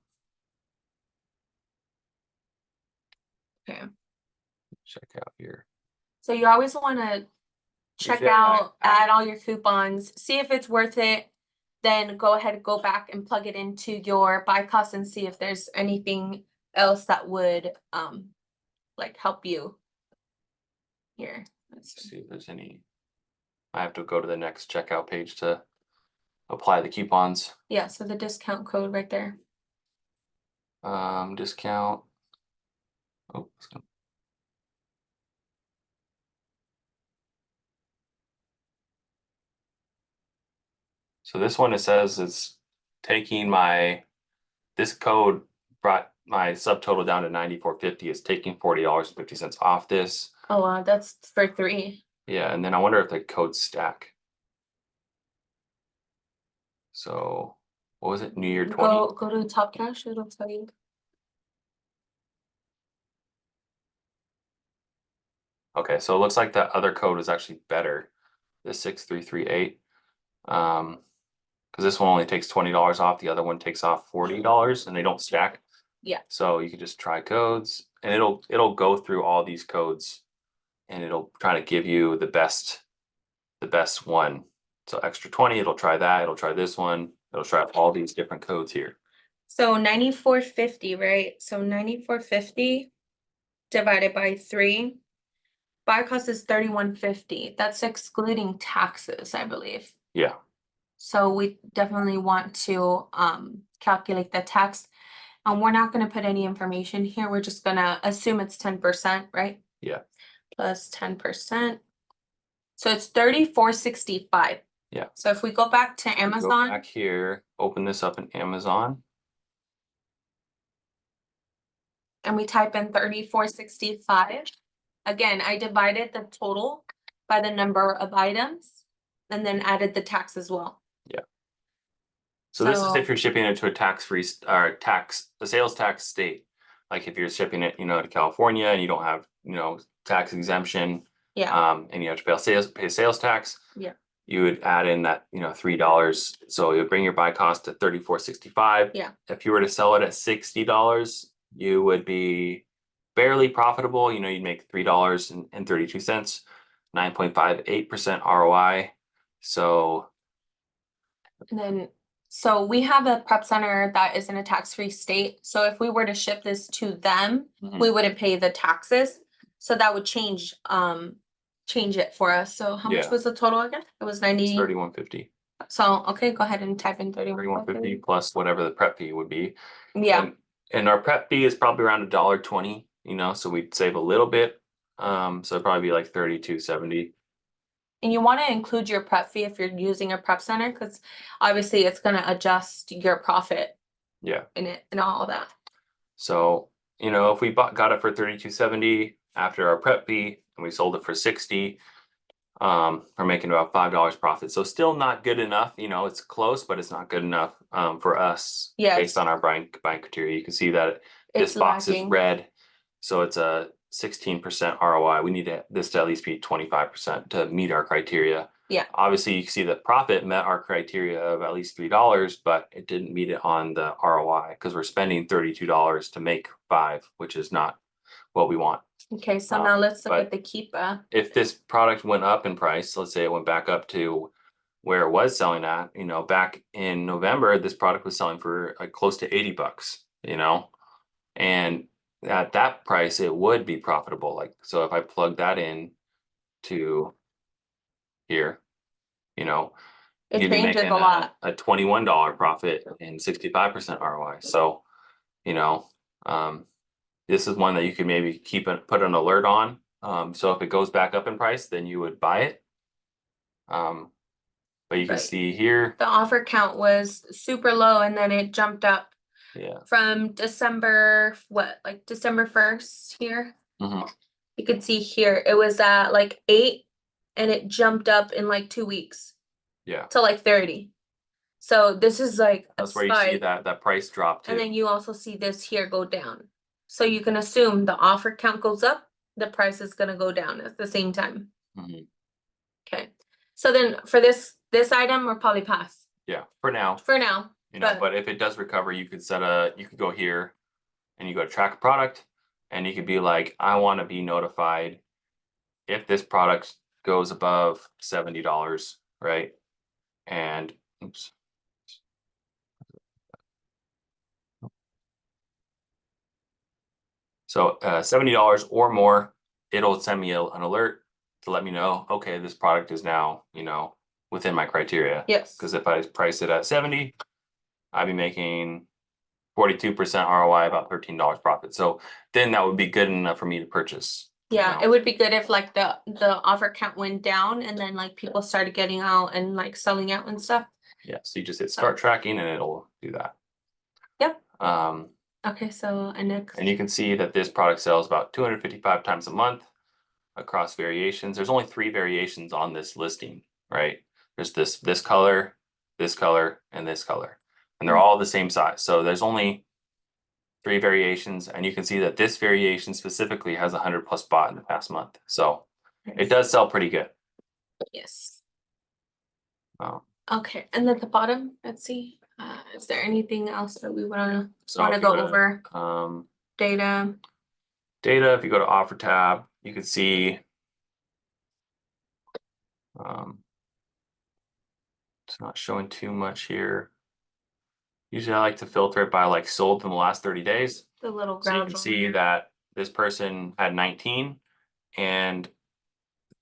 Check out here. So you always want to check Yeah. out, add all your coupons, see if it's worth it. Then go ahead and go back and plug it into your buy cost and see if there's anything else that would like help you here. Let's See if there's any. I have to go to the next checkout page to apply the coupons. Yeah, so the discount code right there. Discount. Oh, so this one, it says it's taking this code brought my subtotal down to $94.50. It's taking $40.50 off this. Oh wow, that's for 3. Yeah, and then I wonder if the codes stack. So what was it? New Year 20? Go to top cash, it'll tell you. Okay, so it looks like that other code is actually better. The 6338. Because this one only takes $20 off, the other one takes off $40, and they don't stack. Yeah. So you can just try codes, and it'll go through all these codes, and it'll try to give you the best one. So extra 20, it'll try that, it'll try this one, it'll try all these different codes here. So 94.50, right? So 94.50 divided by 3. Buy cost is 31.50. That's excluding taxes, I believe. Yeah. So we definitely want to calculate the tax. And we're not gonna put any information here. We're just gonna assume it's 10%, right? Yeah. Plus 10%. So it's 34.65. Yeah. So if we go back to We go Amazon, back here, open this up in Amazon. and we type in 34.65, again, I divided the total by the number of items and then added the tax as well. So this is So- if you're shipping it to a tax-free or a sales tax state. Like if you're shipping it, to California and you don't have, tax exemption, Yeah, and you have to pay sales tax. Yeah. You would add in that, $3. So it would bring your buy cost to $34.65. Yeah. If you were to sell it at $60, you would be barely profitable. You'd make $3.32, 9.58% ROI. So and then, so we have a prep center that is in a tax-free state. So if we were to ship this to them, we wouldn't pay the taxes. So that would change it for us. So how much Yeah. was the total again? It was it's 90. $31.50. So, okay, go ahead and type in 31.50 plus whatever the prep fee would be. Yeah, And our prep fee is probably around $1.20, so we'd save a little bit. So it'd probably be like $32.70. and you want to include your prep fee if you're using a prep center, because obviously it's gonna adjust your profit Yeah. in it and all that. So, if we got it for $32.70 after our prep fee and we sold it for $60, we're making about $5 profit. So still not good enough. It's close, but it's not good enough for us Yes. based on our buying criteria. You can see that this It's box is lacking. red, so it's a 16% ROI. We need this to at least be 25% to meet our criteria. Yeah. Obviously, you can see the profit met our criteria of at least $3, but it didn't meet it on the ROI because we're spending $32 to make $5, which is not what we want. Okay, so now let's look but at the Keepa. If this product went up in price, let's say it went back up to where it was selling at, back in November, this product was selling for like close to $80, and at that price, it would be profitable. Like, so if I plug that in to here, It you'd be changes making a lot. a $21 profit and 65% ROI. So, this is one that you could maybe put an alert on. So if it goes back up in price, then you would buy it. But you can Right. see here, The offer count was super low and then it jumped up yeah. from December, December 1st here. Mhm. You could see here, it was at like 8 and it jumped up in like 2 weeks Yeah, to like 30. So this is like a that's where you see spike. that price drop And too. then you also see this here go down. So you can assume the offer count goes up, the price is gonna go down at the same time. Mhm. Okay. So then for this item, we'll probably pass Yeah, for now, for now. but- but if it does recover, you could you could go here and you go to track a product and you could be like, I want to be notified if this product goes above $70, right? And oops. So $70 or more, it'll send me an alert to let me know, okay, this product is now, within my criteria. Yes. Because if I price it at 70, I'd be making 42% ROI, about $13 profit. So then that would be good enough for me to purchase. Yeah, it would be good if like the offer count went down and then like people started getting out and like selling out and stuff. Yeah, so you just hit start tracking and it'll do that. Yep. Um, Okay, so next. and you can see that this product sells about 255 times a month across variations. There's only 3 variations on this listing, right? There's this color, and this color. And they're all the same size. So there's only 3 variations, and you can see that this variation specifically has 100 plus bought in the past month. So it does sell pretty good. Yes. Um, Okay, and at the bottom, let's see. Is there anything else that we wanna so if you go to, over? Data, Data. if you go to offer tab, you can see it's not showing too much here. Usually I like to filter it by like sold in the last 30 days. The little So you ground. can see that this person had 19 and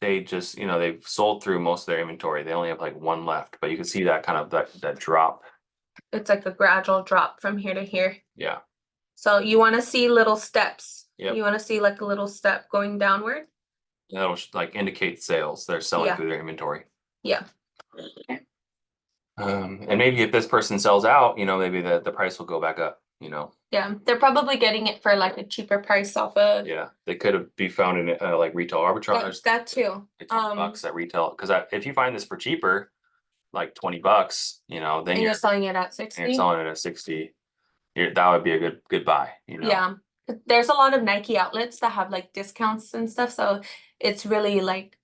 they just, they've sold through most of their inventory. They only have like one left, but you can see that kind of that drop. It's like a gradual drop from here to here. Yeah. So you want to see little steps. Yep. You want to see like a little step going downward. That'll like indicate sales. They're selling Yeah. through their inventory. Yeah. And maybe if this person sells out, maybe the price will go back up, Yeah, they're probably getting it for like a cheaper price off of. Yeah, they could be found in like retail arbitrage. That too. Like $20 at retail, because if you find this for cheaper, like $20, then And you're selling it at 60. and you're selling it at 60. That would be a good buy. Yeah, there's a lot of Nike outlets that have like discounts and stuff, so it's really like,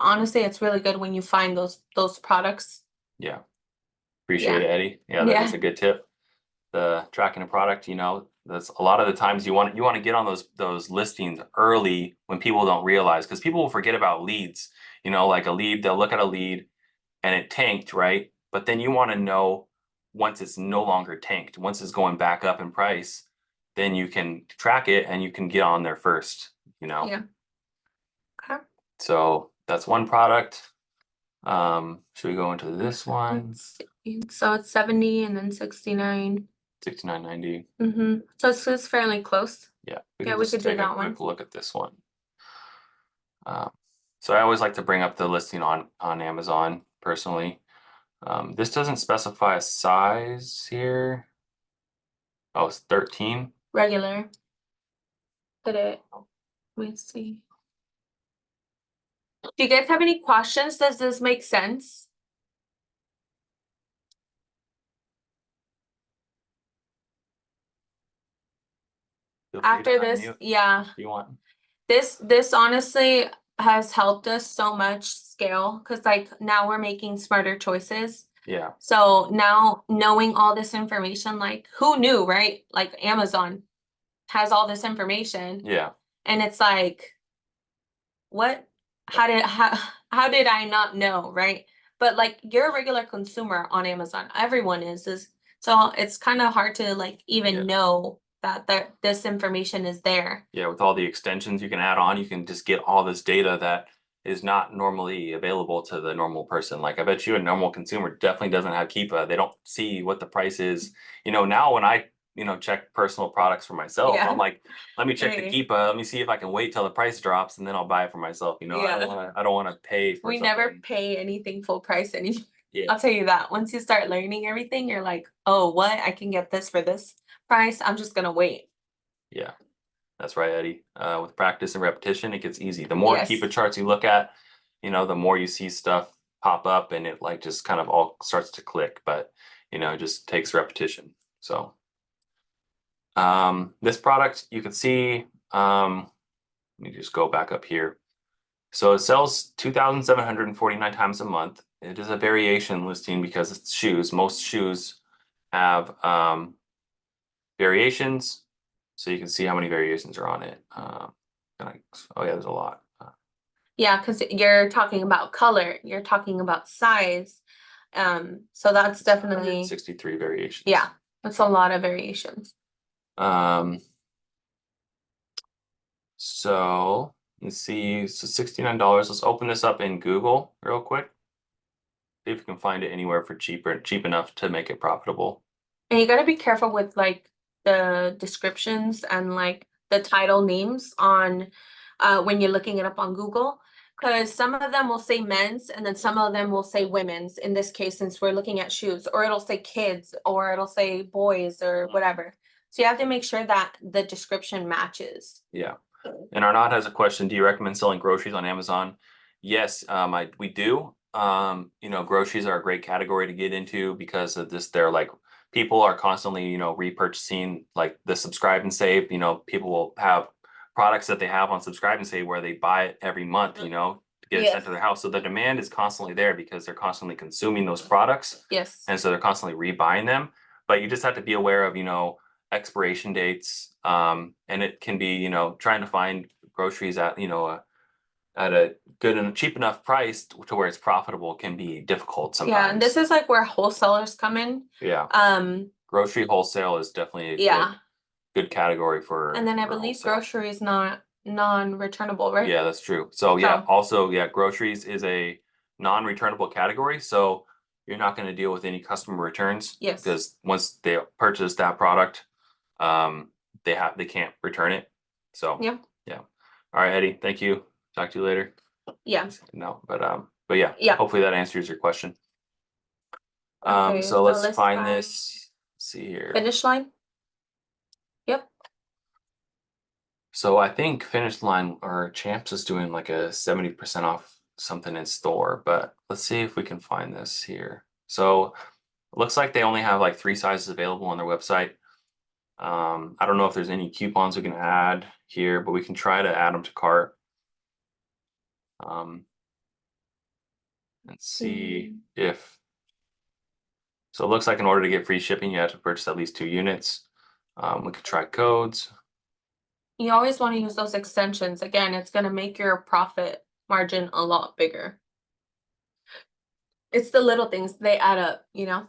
honestly, it's really good when you find those products. Yeah, appreciate it, Eddie. Yeah, that is a good tip. The tracking a product, that's a lot of the times you want to get on those listings early when people don't realize, because people will forget about leads. Like a lead, they'll look at a lead and it tanked, right? But then you want to know once it's no longer tanked, once it's going back up in price, then you can track it and you can get on there first, Yeah. Okay. So that's one product. Should we go into this one? Let's see. So it's 70 and then 69. 69.90. Mm-hmm. So it's fairly close. Yeah. We can could just do take that a quick one. look at this one. So I always like to bring up the listing on Amazon personally. This doesn't specify a size here. Oh, it's 13. Regular. Let me see. Do you guys have any questions? Does this make sense? Feel free to After this, unmute yeah. if you want. This honestly has helped us so much scale, because like now we're making smarter choices. Yeah. So now knowing all this information, like who knew, right? Like Amazon has all this information. Yeah. And it's like, what? How did I not know, right? But like you're a regular consumer on Amazon. Everyone is so it's kind of hard to like even know that this information is there. Yeah, with all the extensions you can add on, you can just get all this data that is not normally available to the normal person. Like I bet you a normal consumer definitely doesn't have Keepa. They don't see what the price is. Now when I check personal products for myself, Yeah. I'm like, let me check the Hey. Keepa. Let me see if I can wait till the price drops and then I'll buy it for myself. I don't want to pay for We never pay anything full price anymore. Yeah. I'll tell you that. Once you start learning everything, you're like, oh, what? I can get this for this price. I'm just gonna wait. Yeah, that's right, Eddie. With practice and repetition, it gets easy. The more Yes. Keepa charts you look at, the more you see stuff pop up and it like just kind of all starts to click, but it just takes repetition. So this product you can see, let me just go back up here. So it sells 2,749 times a month. It is a variation listing because it's shoes. Most shoes have variations. So you can see how many variations are on it. Oh yeah, there's a lot. Yeah, because you're talking about color, you're talking about size. So that's definitely 63 variations. Yeah, that's a lot of variations. So let's see. So $69. Let's open this up in Google real quick. See if you can find it anywhere for cheap enough to make it profitable. And you got to be careful with like the descriptions and like the title names on when you're looking it up on Google, because some of them will say men's and then some of them will say women's. In this case, since we're looking at shoes, or it'll say kids, or it'll say boys, or whatever. So you have to make sure that the description matches. Yeah. And Arnaud has a question. Do you recommend selling groceries on Amazon? Yes, we do. Groceries are a great category to get into because of this. They're like, people are constantly, repurchasing like the subscribe and save. People will have products that they have on subscribe and save where they buy it every month, to get it sent to their house. So the demand is constantly there because they're constantly consuming those products. Yes. And so they're constantly rebuying them. But you just have to be aware of, expiration dates. And it can be, trying to find groceries at, at a good and cheap enough price to where it's profitable can be difficult sometimes. Yeah, and this is like where wholesalers come in. Yeah. Grocery wholesale is definitely a good category for. And then I believe grocery is not non-returnable, right? Yeah, that's true. So yeah, So- also, yeah, groceries is a non-returnable category. So you're not going to deal with any customer returns. Yes. Because once they purchase that product, they can't return it. So Yeah. yeah. All right, Eddie, thank you. Talk to you later. Yeah. No, but yeah, Yeah. hopefully that answers your question. Okay, So let's let's find find this. Let's see here. finish line. Yep. So I think Finish Line or Champs is doing like a 70% off something in store, but let's see if we can find this here. So it looks like they only have like 3 sizes available on their website. I don't know if there's any coupons we can add here, but we can try to add them to cart. Let's see if, so it looks like in order to get free shipping, you have to purchase at least 2 units. We could try codes. You always want to use those extensions. Again, it's going to make your profit margin a lot bigger. It's the little things, they add up, you know?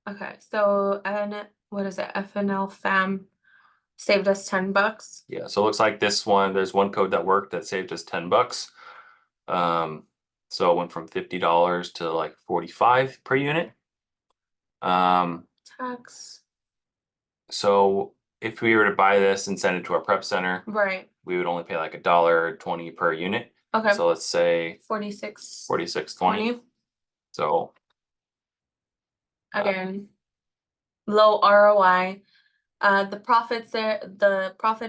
Okay, so and what is it? FNL fam saved us $10. Yeah, so it looks like this one, there's one code that worked that saved us $10. So it went from $50 to like 45 per unit. Tax. So if we were to buy this and send it to our prep center, Right. we would only pay like $1.20 per unit. Okay. So let's say 46.20. So again, low ROI. The profit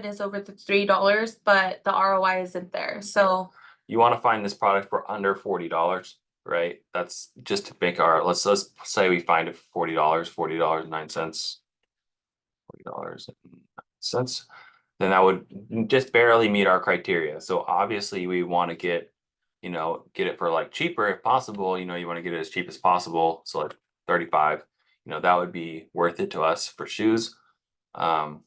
is over the $3, but the ROI isn't there. So you want to find this product for under $40, right? That's just to make our, let's say we find it for $40, $40.09, $40.09. Then that would just barely meet our criteria. So obviously we want to get it for like cheaper if possible. You want to get it as cheap as possible. So like 35, that would be worth it to us for shoes. And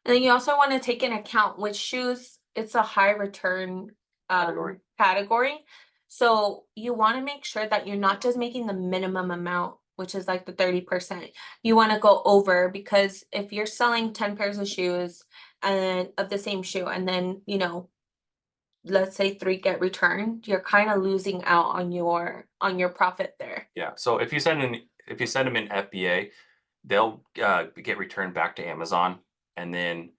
then you also want to take into account with shoes, it's a high return category. So you want to make sure that you're not just making the minimum amount, which is like the 30%. You want to go over, because if you're selling 10 pairs of shoes and of the same shoe, and then, let's say 3 get returned, you're kind of losing out on your profit there. Yeah. So if you send them in FBA, they'll get returned back to Amazon, and then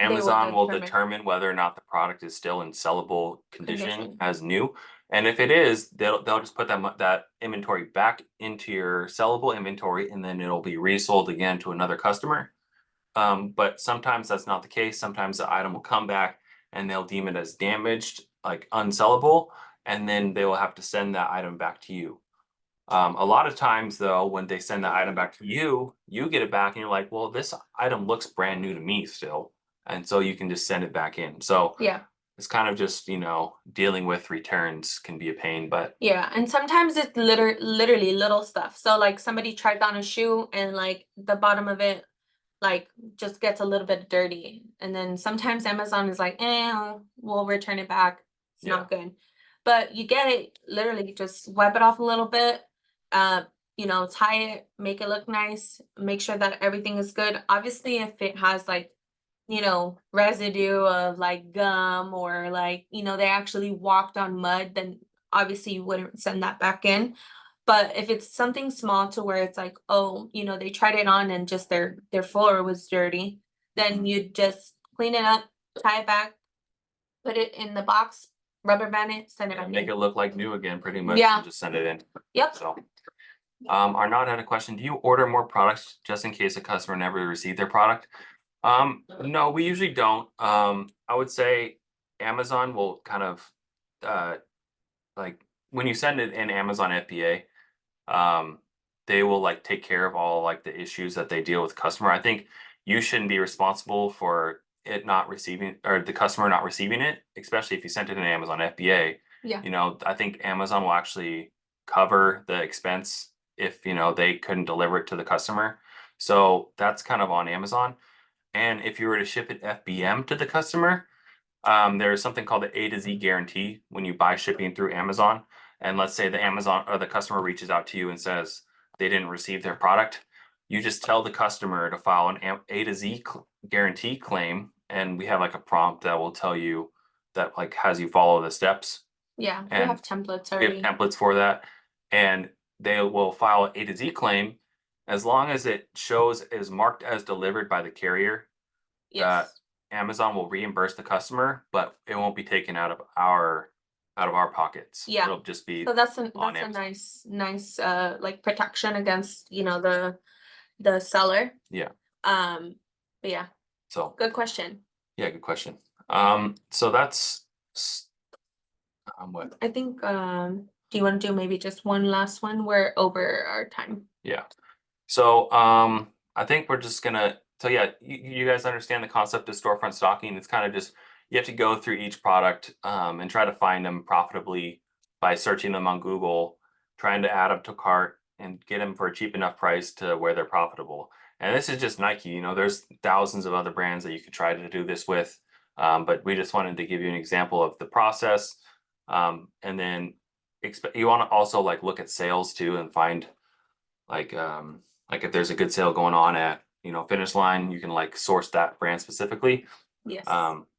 Amazon will determine whether or not the product is still in sellable condition as new. And if it is, they'll just put that inventory back into your sellable inventory, and then it'll be resold again to another customer. But sometimes that's not the case. Sometimes the item will come back and they'll deem it as damaged, like unsellable, and then they will have to send that item back to you. A lot of times though, when they send the item back to you, you get it back and you're like, well, this item looks brand new to me still. And so you can just send it back in. So yeah, it's kind of just, dealing with returns can be a pain, but yeah. And sometimes it's literally little stuff. So like somebody tried on a shoe and like the bottom of it like just gets a little bit dirty. And then sometimes Amazon is like, we'll return it back. It's not good. But you get it, literally just wipe it off a little bit, tie it, make it look nice, make sure that everything is good. Obviously, if it has like, residue of like gum or like, they actually walked on mud, then obviously you wouldn't send that back in. But if it's something small to where it's like, oh, they tried it on and just their floor was dirty, then you just clean it up, tie it back, put it in the box, rubber band it, send it back make in. it look like new again, pretty much. Yeah. And just send it in. Yep. So, Arnaud had a question. Do you order more products just in case a customer never received their product? No, we usually don't. I would say Amazon will kind of like when you send it in Amazon FBA, they will like take care of all like the issues that they deal with customer. I think you shouldn't be responsible for it not receiving, or the customer not receiving it, especially if you sent it in Amazon FBA. Yeah. I think Amazon will actually cover the expense if they couldn't deliver it to the customer. So that's kind of on Amazon. And if you were to ship it FBM to the customer, there's something called the A to Z guarantee when you buy shipping through Amazon. And let's say the Amazon or the customer reaches out to you and says they didn't receive their product. You just tell the customer to file an A to Z guarantee claim and we have like a prompt that will tell you that like has you follow the steps. Yeah, we And have templates We have already. templates for that, and they will file an A to Z claim as long as it shows is marked as delivered by the carrier. Yes. Amazon will reimburse the customer, but it won't be taken out of our pockets. Yeah. It'll just be So that's a on Amazon. nice like protection against, you know, the seller. Yeah. But yeah, So good question. yeah, good question. So that's what? I think do you want to do maybe just one last one? We're over our time. Yeah. So I think we're just gonna. So yeah, you guys understand the concept of storefront stocking. It's kind of just you have to go through each product and try to find them profitably by searching them on Google, trying to add them to cart and get them for a cheap enough price to where they're profitable. And this is just Nike. You know, there's thousands of other brands that you could try to do this with, but we just wanted to give you an example of the process. And then you want to also like look at sales too and find like if there's a good sale going on at, you know, Finish Line, you can like source that brand specifically. Yes.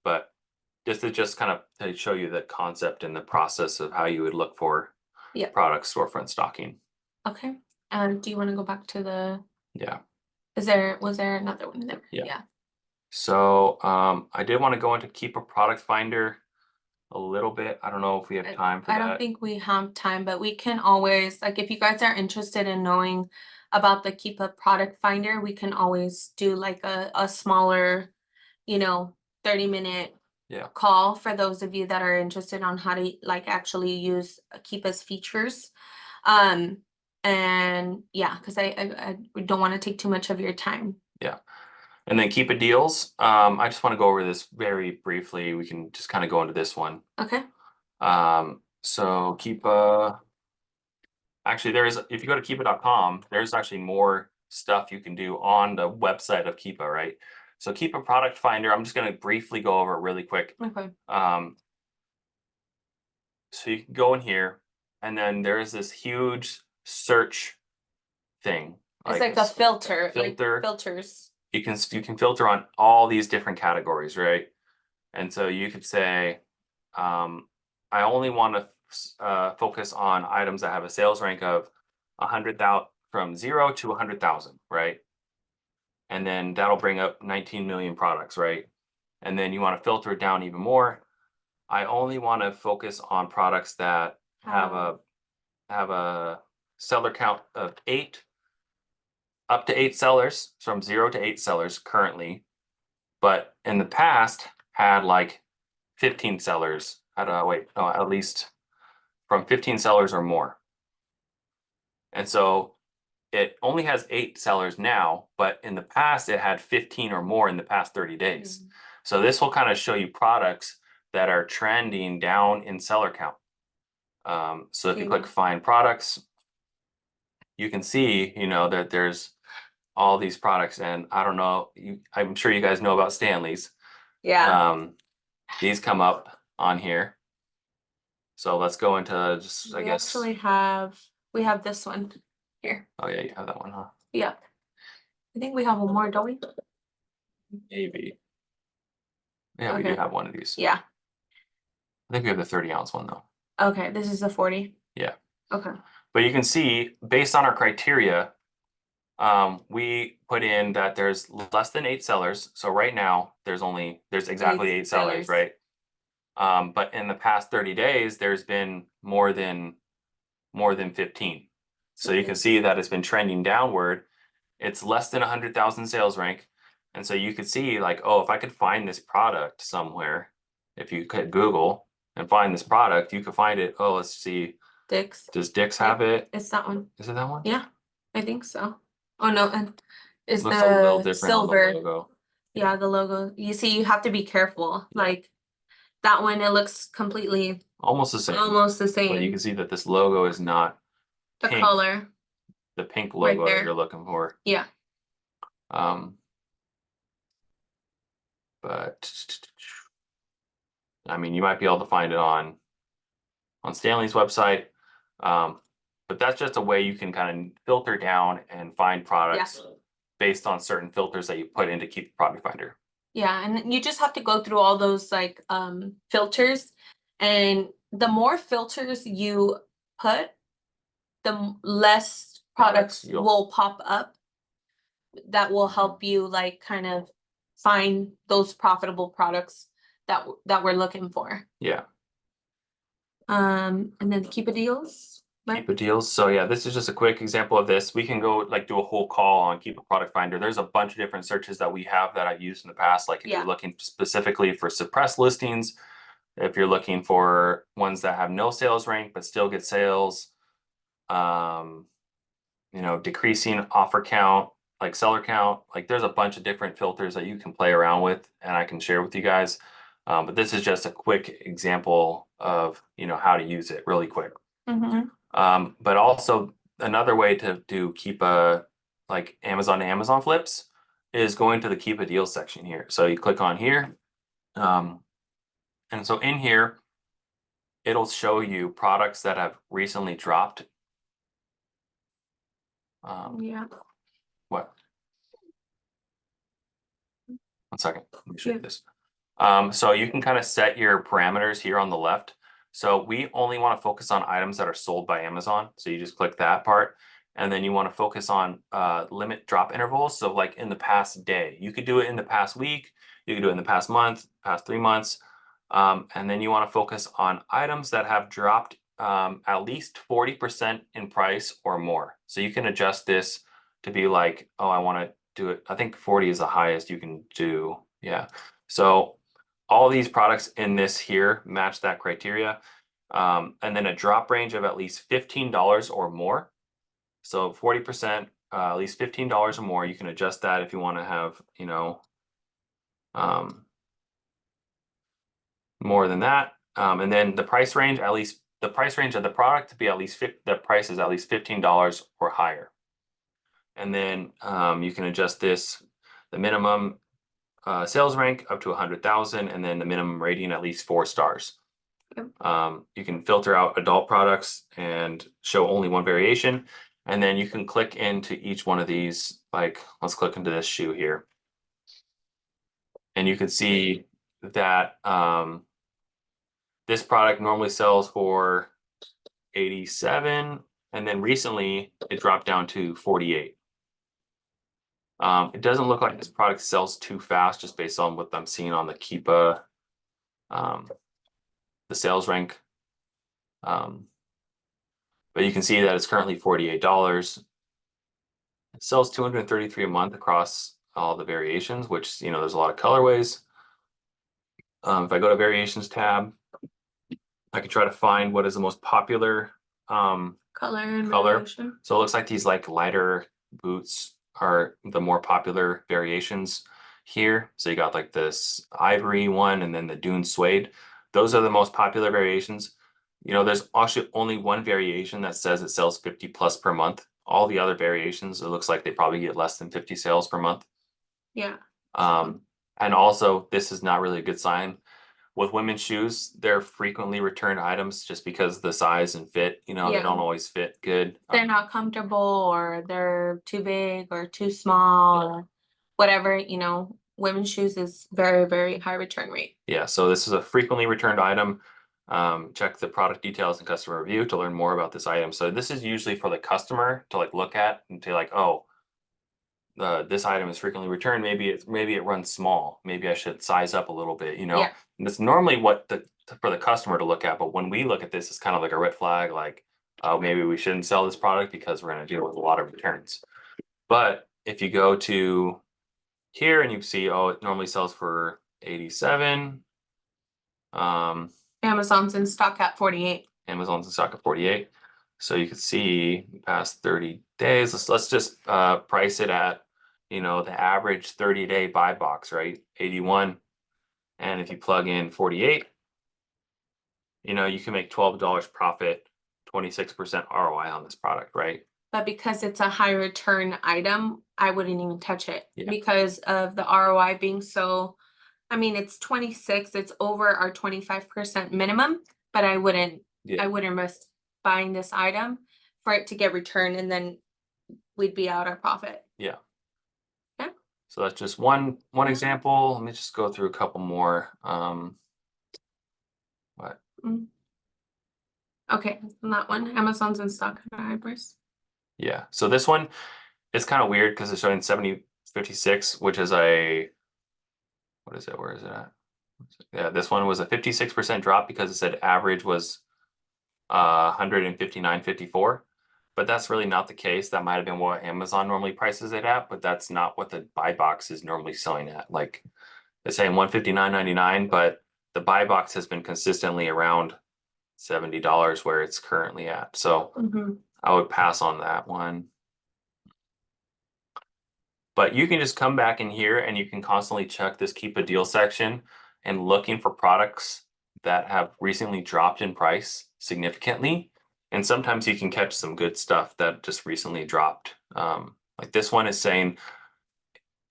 But just kind of to show you the concept and the process of how you would look for Yeah. product storefront stocking. Okay. Do you want to go back to the? Yeah. Was there another one there? Yeah. So I did want to go into Keepa product finder a little bit. I don't know if we have time for I that. don't think we have time, but we can always, like, if you guys are interested in knowing about the Keepa product finder, we can always do like a smaller, you know, 30-minute Yeah. call for those of you that are interested on how to like actually use Keepa's features. And yeah, because I don't want to take too much of your time. Yeah. And then Keepa deals. I just want to go over this very briefly. We can just kind of go into this one. Okay. So Keepa, actually if you go to keepa.com, there's actually more stuff you can do on the website of Keepa, right? So Keepa product finder, I'm just going to briefly go over it really quick. Okay. So you can go in here and then there's this huge search thing. It's like a filter, like filter. filters. You can filter on all these different categories, right? And so you could say, I only want to focus on items that have a sales rank of 100,000 from 0 to 100,000, right? And then that'll bring up 19 million products, right? And then you want to filter it down even more. I only want to focus on products that have a seller count of 8, up to 8 sellers, from 0 to 8 sellers currently, but in the past had like 15 sellers. At least from 15 sellers or more. And so it only has 8 sellers now, but in the past it had 15 or more in the past 30 days. So this will kind of show you products that are trending down in seller count. So if you click find products, you can see, you know, that there's all these products, and I don't know, I'm sure you guys know about Stanley's. Yeah. These come up on here. So let's go into just, I guess. Actually we have this one here. Oh yeah, you have that one, huh? Yeah. I think we have one more, don't we? Maybe. Yeah, we do Okay. have one of these. Yeah. I think we have the 30-ounce one though. Okay, this is the 40. Yeah. Okay. But you can see, based on our criteria, we put in that there's less than 8 sellers. So right now there's exactly 8 sellers, right? But in the past 30 days, there's been more than 15. So you can see that it's been trending downward. It's less than 100,000 sales rank. And so you could see like, oh, if I could find this product somewhere, if you could Google and find this product, you could find it. Oh, let's see. Dick's. Does Dick's have it? It's that one. Is it that one? Yeah, I think so. Oh no, and it's Looks a little the different on the silver. logo. Yeah, the logo. You see, you have to be careful. Yeah. Like that one, it looks completely Almost the same. almost the same. But you can see that this logo is not the pink. color. The pink Right logo that there. you're looking for. Yeah. But I mean, you might be able to find it on Stanley's website. But that's just a way you can kind of filter down and find products based on certain filters that you put in to keep the product finder. Yeah, and you just have to go through all those like filters, and the more filters you put, the less products you'll- will pop up that will help you like kind of find those profitable products that we're looking for. Yeah. And then Keepa deals, right? Keepa deals. So yeah, this is just a quick example of this. We can go like do a whole call on Keepa Product Finder. There's a bunch of different searches that we have that I've used in the past. Like if Yeah. you're looking specifically for suppressed listings, if you're looking for ones that have no sales rank but still get sales, you know, decreasing offer count, like seller count, like there's a bunch of different filters that you can play around with and I can share with you guys. But this is just a quick example of, you know, how to use it really quick. But also another way to do Keepa, like Amazon to Amazon flips, is going to the Keepa deals section here. So you click on here. And so in here, it'll show you products that have recently dropped. Yeah. What? 1 second. Let me show you Yeah. this. So you can kind of set your parameters here on the left. So we only want to focus on items that are sold by Amazon. So you just click that part. And then you want to focus on limit drop intervals. So like in the past day, you could do it in the past week. You could do it in the past month, past 3 months. And then you want to focus on items that have dropped at least 40% in price or more. So you can adjust this to be like, oh, I want to do it. I think 40 is the highest you can do. Yeah. So all these products in this here match that criteria. And then a drop range of at least $15 or more. So 40%, at least $15 or more. You can adjust that if you want to have, you know, more than that. And then the price range, at least the price range of the product to be at least the price is at least $15 or higher. And then you can adjust this, the minimum sales rank up to 100,000, and then the minimum rating at least 4 stars. Yep. You can filter out adult products and show only one variation. And then you can click into each one of these, like let's click into this shoe here. And you can see that this product normally sells for 87, and then recently it dropped down to 48. It doesn't look like this product sells too fast just based on what I'm seeing on the Keepa, the sales rank. But you can see that it's currently $48. It sells 233 a month across all the variations, which, you know, there's a lot of colorways. If I go to variations tab, I can try to find what is the most popular Color and color. variation. So it looks like these like lighter boots are the more popular variations here. So you got like this ivory one and then the dune suede. Those are the most popular variations. You know, there's actually only one variation that says it sells 50 plus per month. All the other variations, it looks like they probably get less than 50 sales per month. Yeah. And also this is not really a good sign. With women's shoes, they're frequently returned items just because the size and fit, you know, they Yeah. don't always fit good. They're not comfortable, or they're too big or too small, or whatever, you know, women's shoes is very, very high return rate. Yeah, so this is a frequently returned item. Check the product details and customer review to learn more about this item. So this is usually for the customer to like look at and to like, oh, this item is frequently returned. Maybe it runs small. Maybe I should size up a little bit, you know. Yeah. And that's normally what for the customer to look at. But when we look at this, it's kind of like a red flag, like, oh, maybe we shouldn't sell this product because we're going to deal with a lot of returns. But if you go to here and you see, oh, it normally sells for 87. Amazon's in stock at 48. Amazon's in stock at 48. So you can see the past 30 days. Let's just price it at, you know, the average 30-day buy box, right? 81. And if you plug in 48, you know, you can make $12 profit, 26% ROI on this product, right? But because it's a high return item, I wouldn't even touch it Yeah. because of the ROI being so, I mean, it's 26, it's over our 25% minimum, but I wouldn't risk buying this item for it to get returned and then we'd be out our profit. Yeah. Okay. So that's just one example. Let me just go through a couple more. What? Okay, that one. Amazon's in stock. Yeah. So this one is kind of weird because it's showing 70.56, which is a, what is it? Where is it at? Yeah, this one was a 56% drop because it said average was 159.54. But that's really not the case. That might have been what Amazon normally prices it at, but that's not what the buy box is normally selling at. Like it's saying 159.99, but the buy box has been consistently around $70 where it's currently at. So I would pass on that one. But you can just come back in here and you can constantly check this keep a deal section and looking for products that have recently dropped in price significantly. And sometimes you can catch some good stuff that just recently dropped. Like this one is saying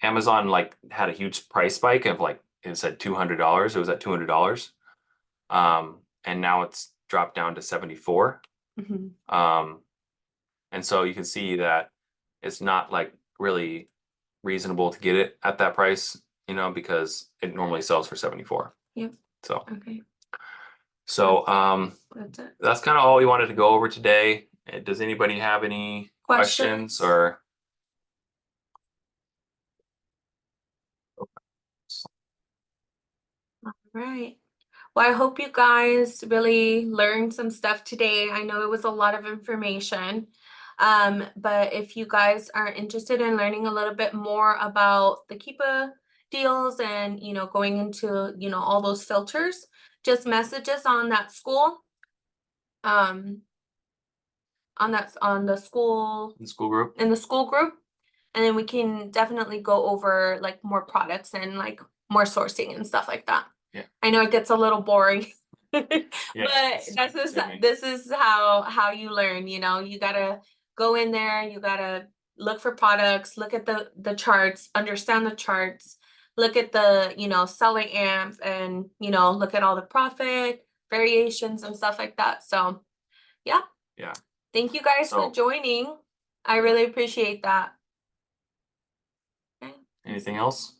Amazon like had a huge price spike of like it said $200. It was at $200. And now it's dropped down to 74. And so you can see that it's not like really reasonable to get it at that price, you know, because it normally sells for 74. Yep. So okay. So That's it. that's kind of all we wanted to go over today. Does anybody have any questions or? All right. Well, I hope you guys really learned some stuff today. I know it was a lot of information. But if you guys are interested in learning a little bit more about the Keepa deals and, you know, going into, you know, all those filters, just message us on that Skool. On the Skool, In Skool group? in the Skool group. And then we can definitely go over like more products and like more sourcing and stuff like that. Yeah. I know it gets a little boring. But it's this is how you learn, you know. You gotta go in there, you gotta look for products, look at the charts, understand the charts, look at the, you know, selling amps, and, you know, look at all the profit variations and stuff like that. So yeah. Thank you guys for joining. I really appreciate that. Okay. Anything else?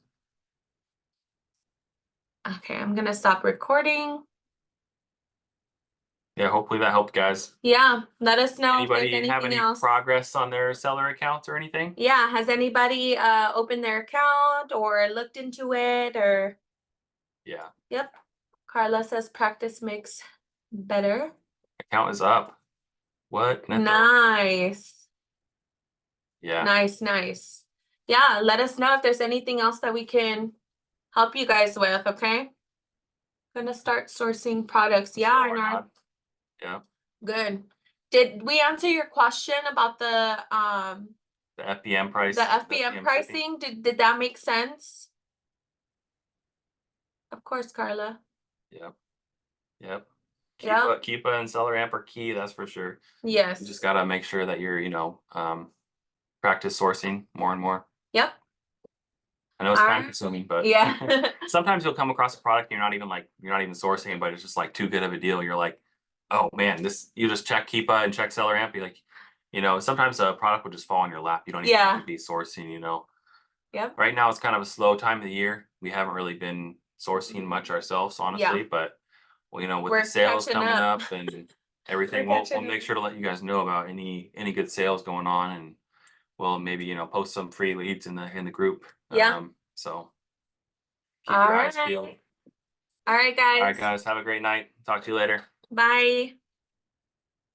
Okay, I'm gonna stop recording. Yeah, hopefully that helped, guys. Yeah, let us know if there's Anybody have anything any else. progress on their seller accounts or anything? Yeah, has anybody opened their account or looked into it or? Yeah. Yep. Carla says practice makes better. Account is up. What? Nice. Yeah. Nice. Yeah, let us know if there's anything else that we can help you guys with, okay? Gonna start sourcing products. Yeah, I know. Yeah. Good. Did we answer your question about the FBM price? The FBM pricing? Did that make sense? Of course, Carla. Yep. Yeah. Keepa and seller amp are key, that's for sure. Yes. You just gotta make sure that you're, you know, practice sourcing more and more. Yep. I know it's time consuming, but yeah. sometimes you'll come across a product and you're not even sourcing, but it's just like too good of a deal. You're like, oh man, you just check Keepa and check seller amp. Be like, you know, sometimes a product will just fall in your lap. You don't even have to be sourcing, you know. Yep. Right now it's kind of a slow time of the year. We haven't really been sourcing much ourselves, honestly, but well, you know, with the sales coming up and everything, we'll make sure to let you guys know about any good sales going on, and we'll maybe, you know, post some free leads in the group. Yeah. So keep your eyes peeled. All right, guys. All right, guys. Have a great night. Talk to you later. Bye.